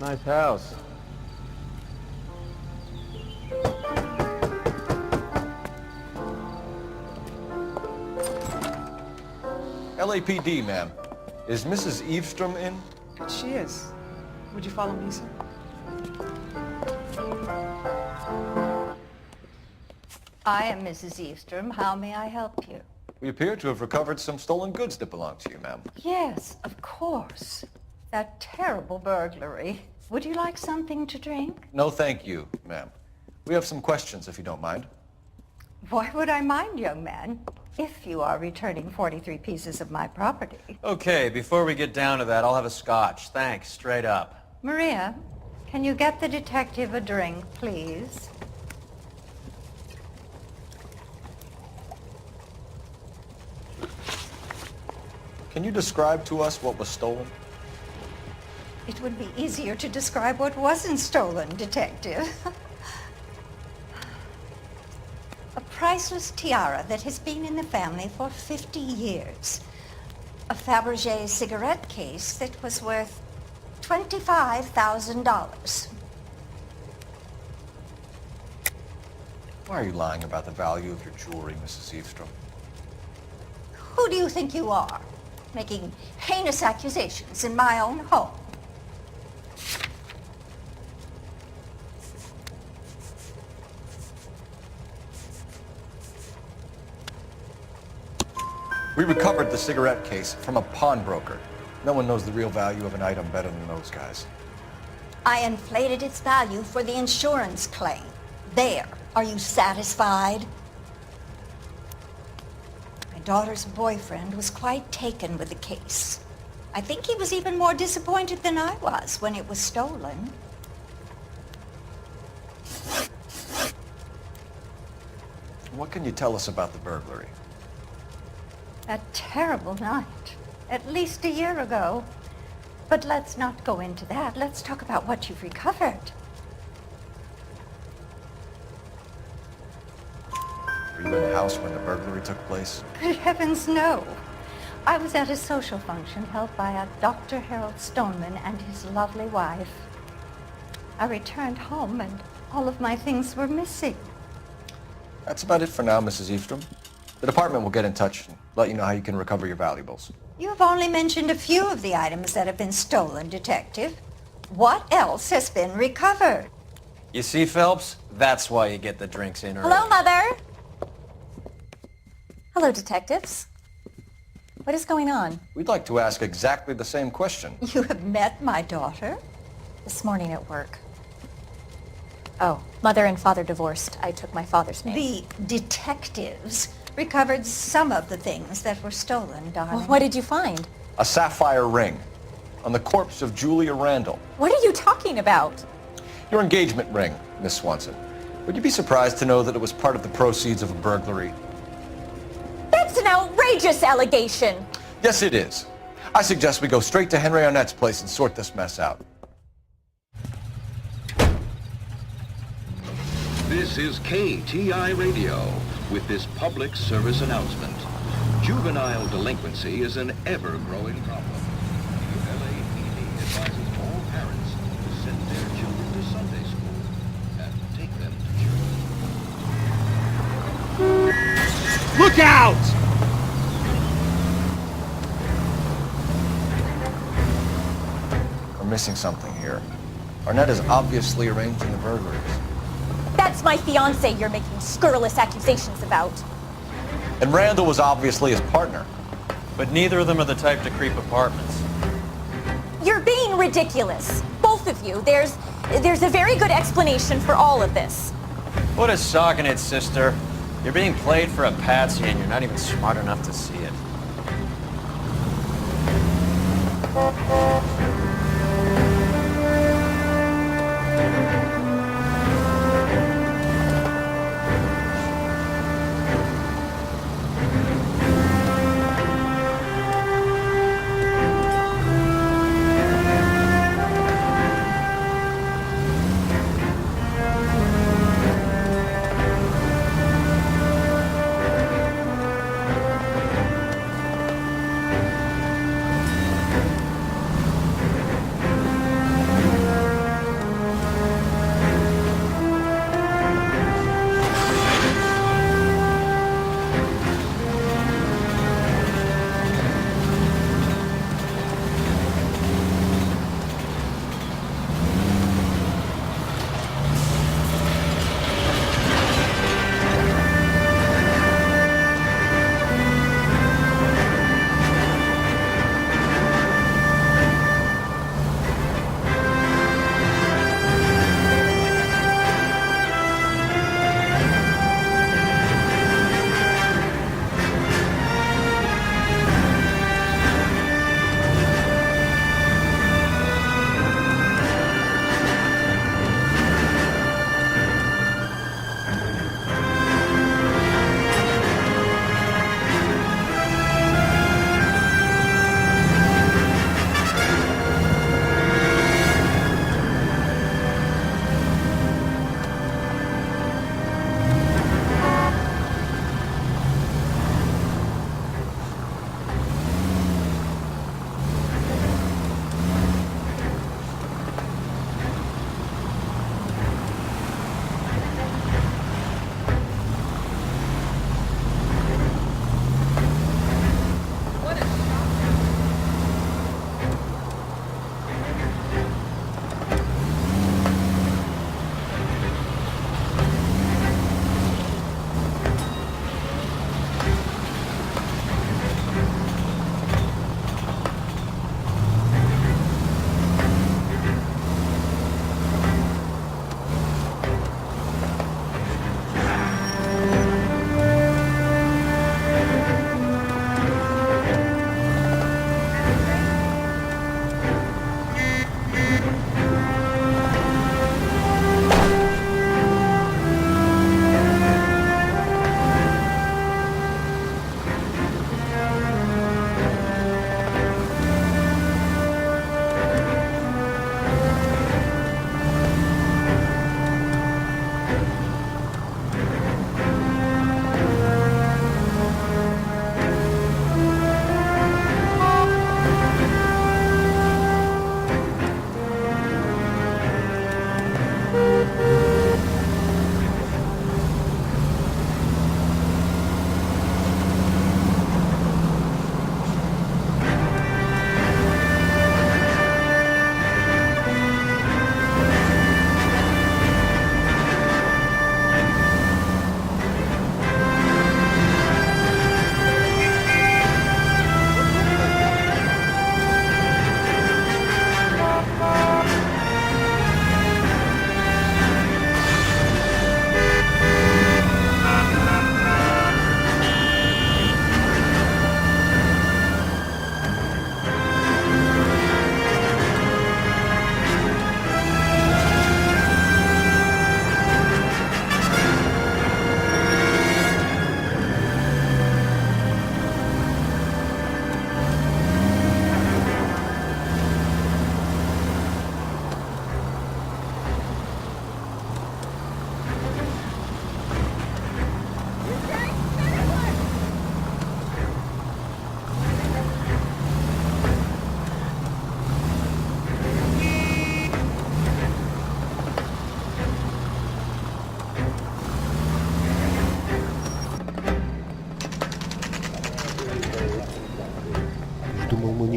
Nice house. LAPD, ma'am. Is Mrs. Eavestrom in? She is. Would you follow me, sir? I am Mrs. Eavestrom. How may I help you? We appear to have recovered some stolen goods that belong to you, ma'am. Yes, of course. That terrible burglary. Would you like something to drink? No, thank you, ma'am. We have some questions, if you don't mind. Why would I mind, young man, if you are returning 43 pieces of my property? Okay, before we get down to that, I'll have a scotch. Thanks, straight up. Maria, can you get the detective a drink, please? Can you describe to us what was stolen? It would be easier to describe what wasn't stolen, detective. A priceless tiara that has been in the family for 50 years. A Fabergé cigarette case that was worth $25,000. Why are you lying about the value of your jewelry, Mrs. Eavestrom? Who do you think you are, making heinous accusations in my own home? We recovered the cigarette case from a pawnbroker. No one knows the real value of an item better than those guys. I inflated its value for the insurance claim. There. Are you satisfied? My daughter's boyfriend was quite taken with the case. I think he was even more disappointed than I was when it was stolen. What can you tell us about the burglary? A terrible night. At least a year ago. But let's not go into that. Let's talk about what you've recovered. Were you in the house when the burglary took place? Good heavens, no. I was at a social function held by a Dr. Harold Stoneman and his lovely wife. I returned home and all of my things were missing. That's about it for now, Mrs. Eastrom. The department will get in touch and let you know how you can recover your valuables. You have only mentioned a few of the items that have been stolen, Detective. What else has been recovered? You see, Phelps? That's why you get the drinks in early. Hello, Mother. Hello, detectives. What is going on? We'd like to ask exactly the same question. You have met my daughter? This morning at work. Oh, Mother and Father divorced. I took my father's name. The detectives recovered some of the things that were stolen, darling. Well, what did you find? A sapphire ring on the corpse of Julia Randall. What are you talking about? Your engagement ring, Miss Swanson. Would you be surprised to know that it was part of the proceeds of a burglary? That's an outrageous allegation. Yes, it is. I suggest we go straight to Henry Arnett's place and sort this mess out. This is KTI Radio with this public service announcement. Juvenile delinquency is an ever-growing problem. The LAPD advises all parents to send their children to Sunday school and take them to church. Look out! We're missing something here. Arnett is obviously arranged in the burglaries. That's my fiance you're making scurrilous accusations about. And Randall was obviously his partner. But neither of them are the type to creep apartments. You're being ridiculous. Both of you. There's a very good explanation for all of this. What a sock in it, sister. You're being played for a patsy and you're not even smart enough to see it.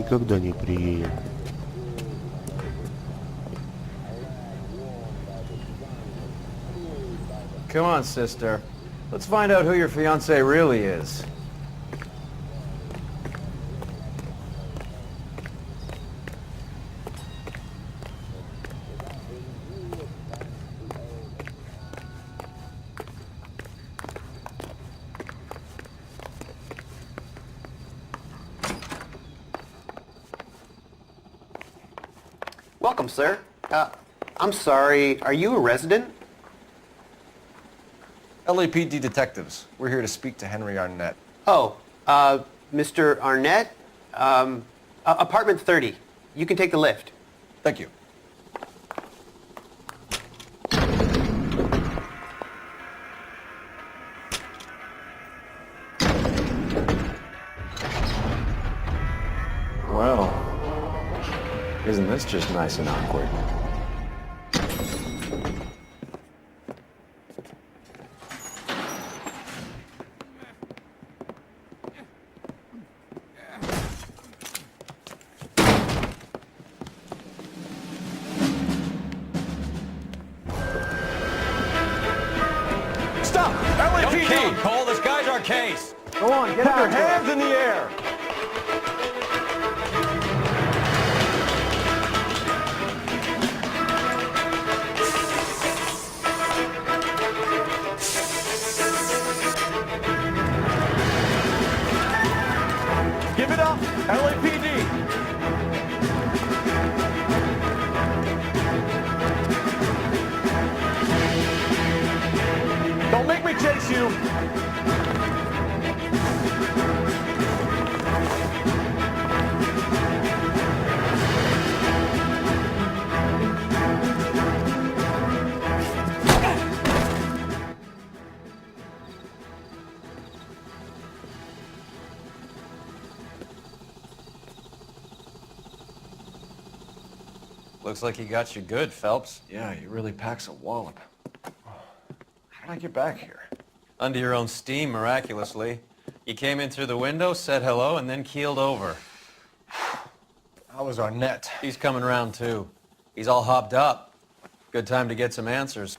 никогда не приедем. Come on, sister. Let's find out who your fiancé really is. Welcome, sir. I'm sorry, are you a resident? LAPD detectives. We're here to speak to Henry Arnett. Oh, Mr. Arnett? Apartment 30. You can take the lift. Thank you. Well, isn't this just nice and awkward? Stop! LAPD! Don't kill him, Cole. This guy's our case. Go on, get out. Put your hands in the air! Give it up, LAPD! Don't make me chase you! Looks like he got you good, Phelps. Yeah, he really packs a wallop. How did I get back here? Under your own steam, miraculously. You came in through the window, said hello, and then keeled over. How was Arnett? He's coming round, too. He's all hopped up. Good time to get some answers.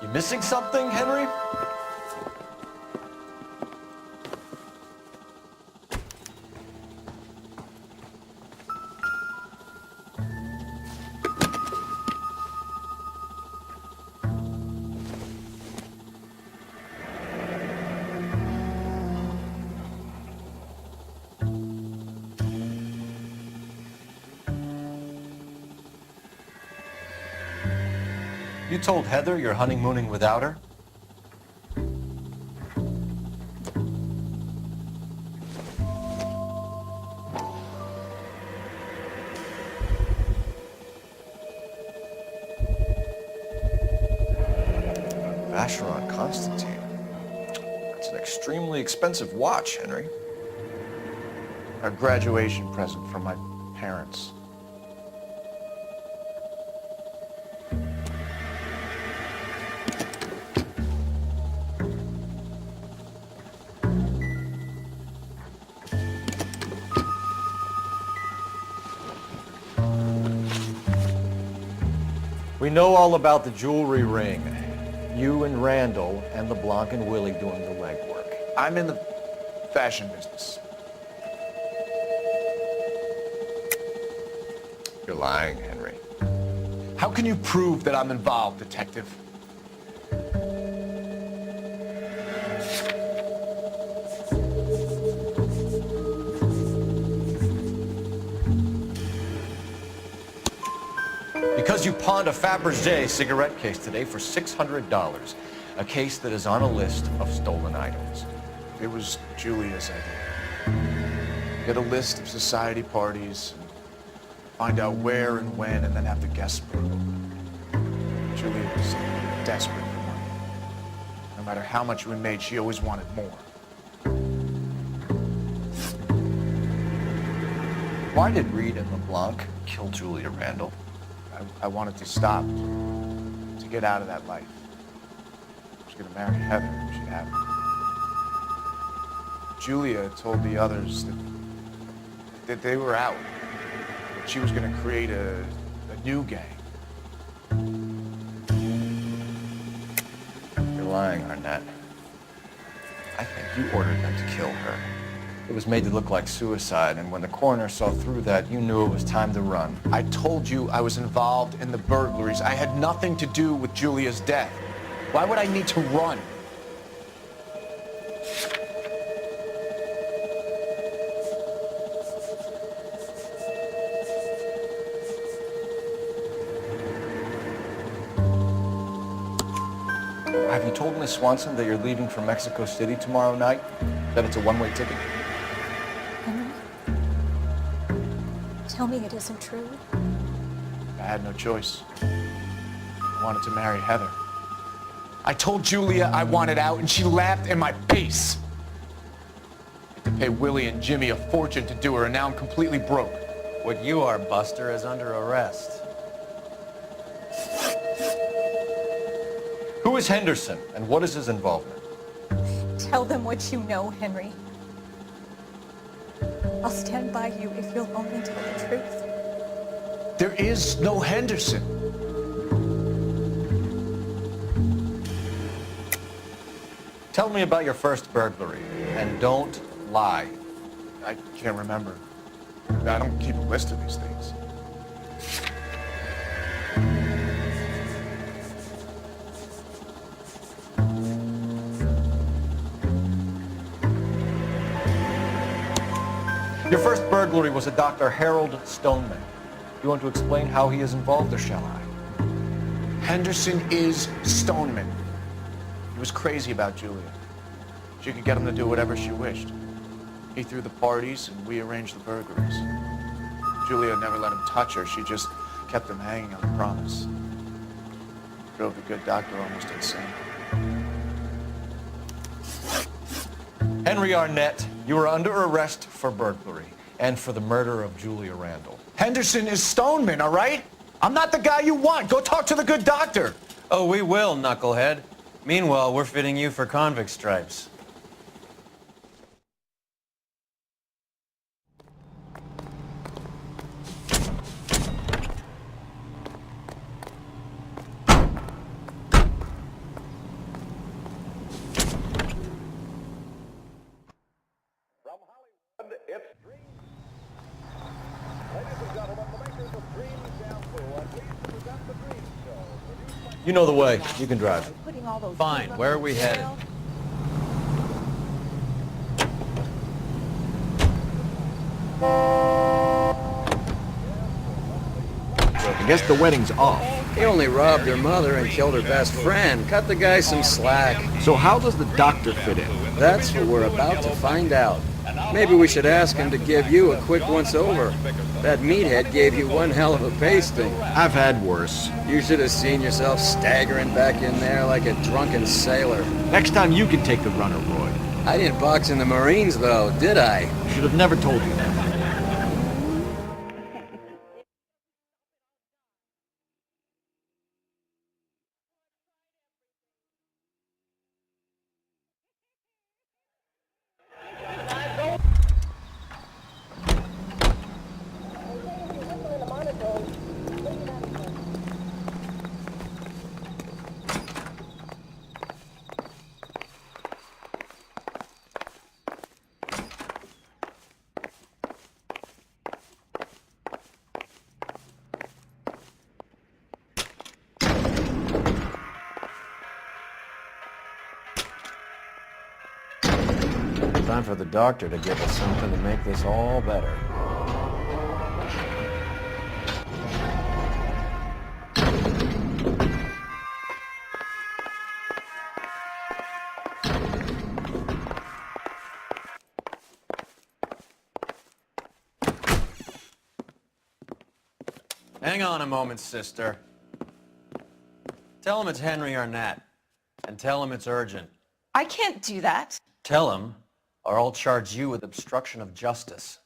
You missing something, Henry? You told Heather you're honeymooning without her? Vacheron Constantine. That's an extremely expensive watch, Henry. A graduation present from my parents. We know all about the jewelry ring. You and Randall and LeBlanc and Willie doing the legwork. I'm in the fashion business. You're lying, Henry. How can you prove that I'm involved, detective? Because you pawned a Fabergé cigarette case today for $600. A case that is on a list of stolen items. It was Julia's idea. Get a list of society parties, and find out where and when, and then have the guests bring them. Julia was desperate for money. No matter how much we made, she always wanted more. Why did Reed and LeBlanc kill Julia Randall? I wanted to stop, to get out of that life. I was going to marry Heather if she'd have me. Julia told the others that They were out. But she was going to create a new gang. You're lying, Arnett. I think you ordered them to kill her. It was made to look like suicide, and when the coroner saw through that, you knew it was time to run. I told you I was involved in the burglaries. I had nothing to do with Julia's death. Why would I need to run? Have you told Miss Swanson that you're leaving for Mexico City tomorrow night? That it's a one-way ticket? Henry? Tell me it isn't true. I had no choice. I wanted to marry Heather. I told Julia I wanted out, and she laughed in my face. I had to pay Willie and Jimmy a fortune to do her, and now I'm completely broke. What you are, Buster, is under arrest. Who is Henderson, and what is his involvement? Tell them what you know, Henry. I'll stand by you if you'll only tell the truth. There is no Henderson. Tell me about your first burglary, and don't lie. I can't remember. I don't keep a list of these things. Your first burglary was a Dr. Harold Stoneman. You want to explain how he is involved, or shall I? Henderson is Stoneman. He was crazy about Julia. She could get him to do whatever she wished. He threw the parties, and we arranged the burglaries. Julia never let him touch her. She just kept him hanging on the promise. Drove the good doctor almost insane. Henry Arnett, you are under arrest for burglary and for the murder of Julia Randall. Henderson is Stoneman, all right? I'm not the guy you want. Go talk to the good doctor. Oh, we will, knucklehead. Meanwhile, we're fitting you for convict stripes. You know the way. You can drive. Fine. Where are we headed? I guess the wedding's off. He only robbed her mother and killed her best friend. Cut the guy some slack. So how does the doctor fit in? That's what we're about to find out. Maybe we should ask him to give you a quick once-over. That meathead gave you one hell of a pasting. I've had worse. You should have seen yourself staggering back in there like a drunken sailor. Next time you can take the runner, Roy. I didn't box in the Marines, though, did I? Should have never told you that. Time for the doctor to give us something to make this all better. Hang on a moment, sister. Tell him it's Henry Arnett, and tell him it's urgent. I can't do that. Tell him, or I'll charge you with obstruction of justice.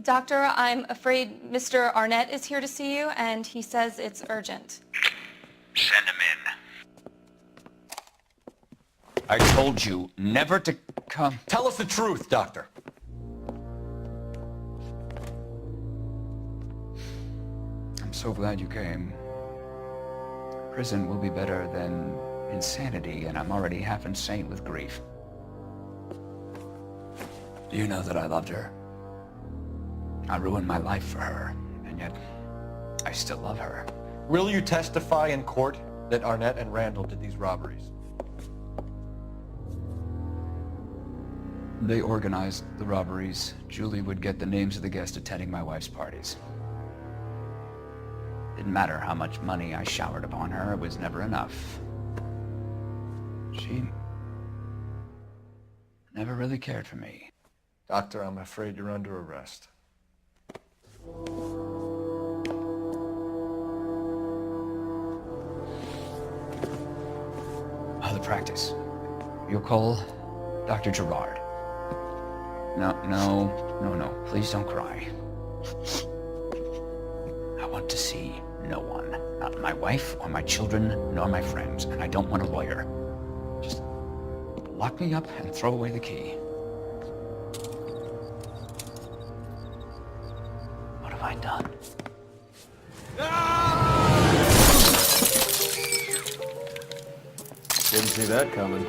Doctor, I'm afraid Mr. Arnett is here to see you, and he says it's urgent. Send him in. I told you never to come. Tell us the truth, Doctor. I'm so glad you came. Prison will be better than insanity, and I'm already half insane with grief. Do you know that I loved her? I ruined my life for her, and yet I still love her. Will you testify in court that Arnett and Randall did these robberies? They organized the robberies. Julie would get the names of the guests attending my wife's parties. Didn't matter how much money I showered upon her, it was never enough. She never really cared for me. Doctor, I'm afraid you're under arrest. The practice. You'll call Dr. Gerard. No. Please don't cry. I want to see no one. Not my wife or my children, nor my friends. And I don't want a lawyer. Just lock me up and throw away the key. What have I done? Didn't see that coming.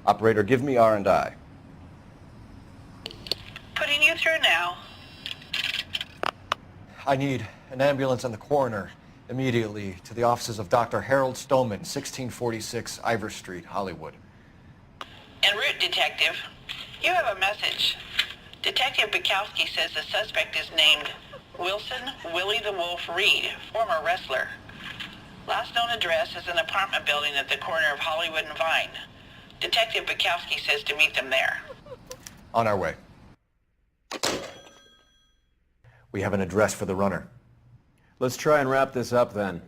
Operator, give me R&I. Putting you through now. I need an ambulance and the coroner immediately to the offices of Dr. Harold Stoneman, 1646 Ivor Street, Hollywood. En route, Detective. You have a message. Detective Bukowski says the suspect is named Wilson Willie the Wolf Reed, former wrestler. Last known address is an apartment building at the corner of Hollywood and Vine. Detective Bukowski says to meet them there. On our way. We have an address for the runner. Let's try and wrap this up then.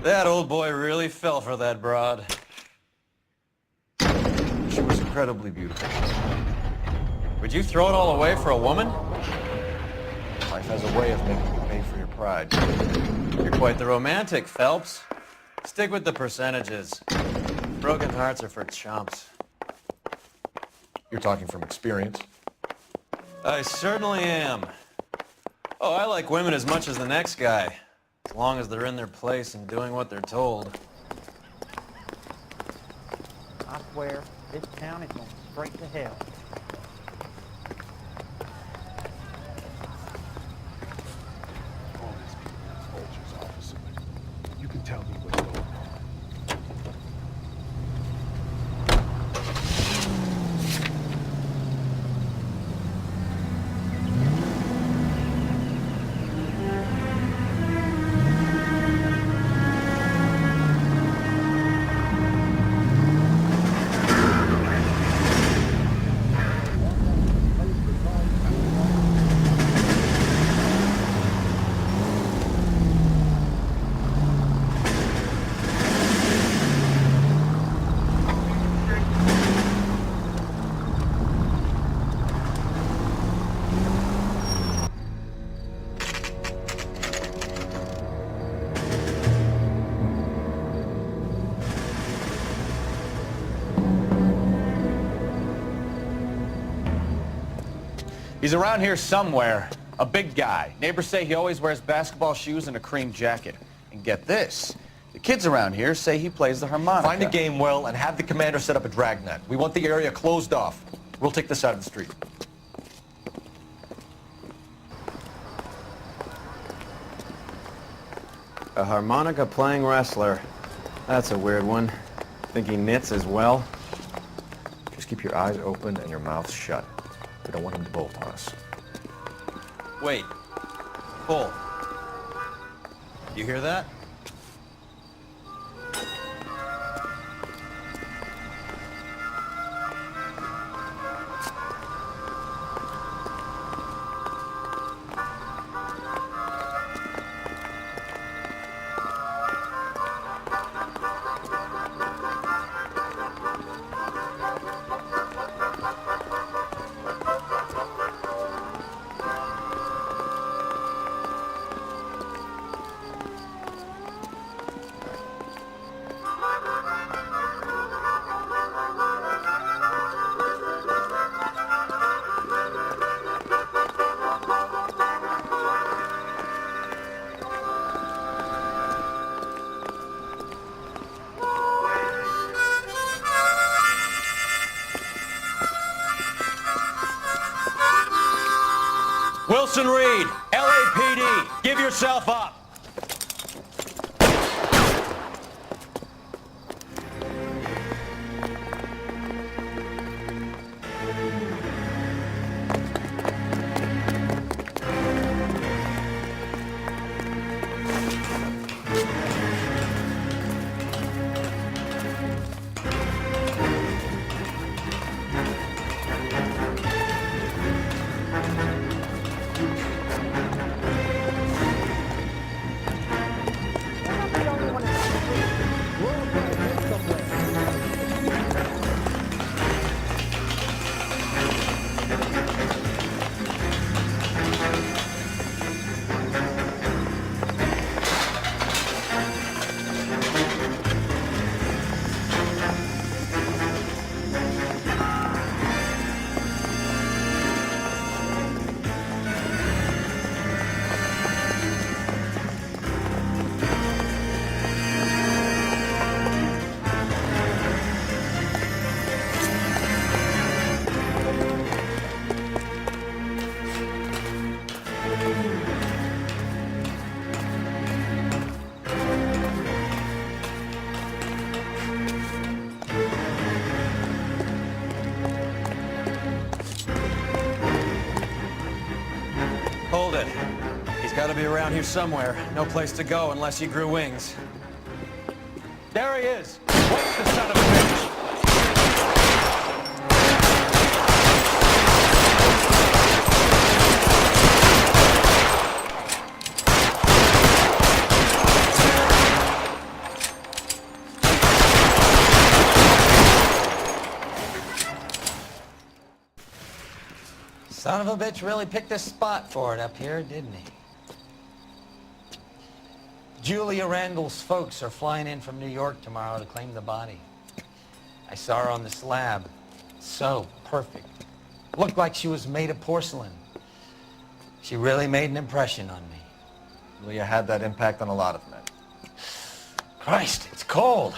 That old boy really fell for that broad. She was incredibly beautiful. Would you throw it all away for a woman? Life has a way of making you pay for your pride. You're quite the romantic, Phelps. Stick with the percentages. Broken hearts are for chumps. You're talking from experience. I certainly am. Oh, I like women as much as the next guy. As long as they're in their place and doing what they're told. I swear, this town is going straight to hell. All these people are vultures, officer. You can tell me what's going on. He's around here somewhere. A big guy. Neighbors say he always wears basketball shoes and a cream jacket. And get this, the kids around here say he plays the harmonica. Find the game well and have the commander set up a dragnet. We want the area closed off. We'll take this side of the street. A harmonica-playing wrestler. That's a weird one. Think he knits as well? Just keep your eyes open and your mouth shut. We don't want him to bolt on us. Wait. Pull. You hear that? Wilson Reed, LAPD, give yourself up. Hold it. He's got to be around here somewhere. No place to go unless he grew wings. There he is. Wait, the son of a bitch. Son of a bitch really picked a spot for it up here, didn't he? Julia Randall's folks are flying in from New York tomorrow to claim the body. I saw her on the slab. So perfect. Looked like she was made of porcelain. She really made an impression on me. Julia had that impact on a lot of men. Christ, it's cold.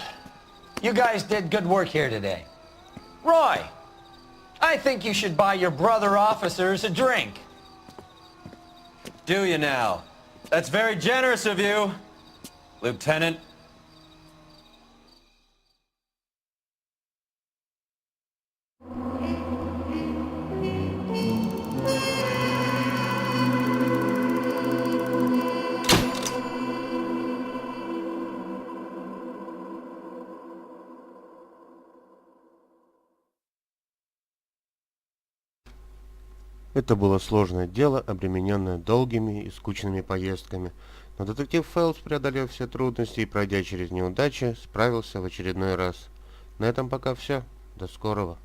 You guys did good work here today. Roy, I think you should buy your brother officers a drink. Do you now? That's very generous of you, Lieutenant. Это было сложное дело, обремененное долгими и скучными поездками, но детектив Фелпс, преодолев все трудности и пройдя через неудачи, справился в очередной раз. На этом пока все. До скорого.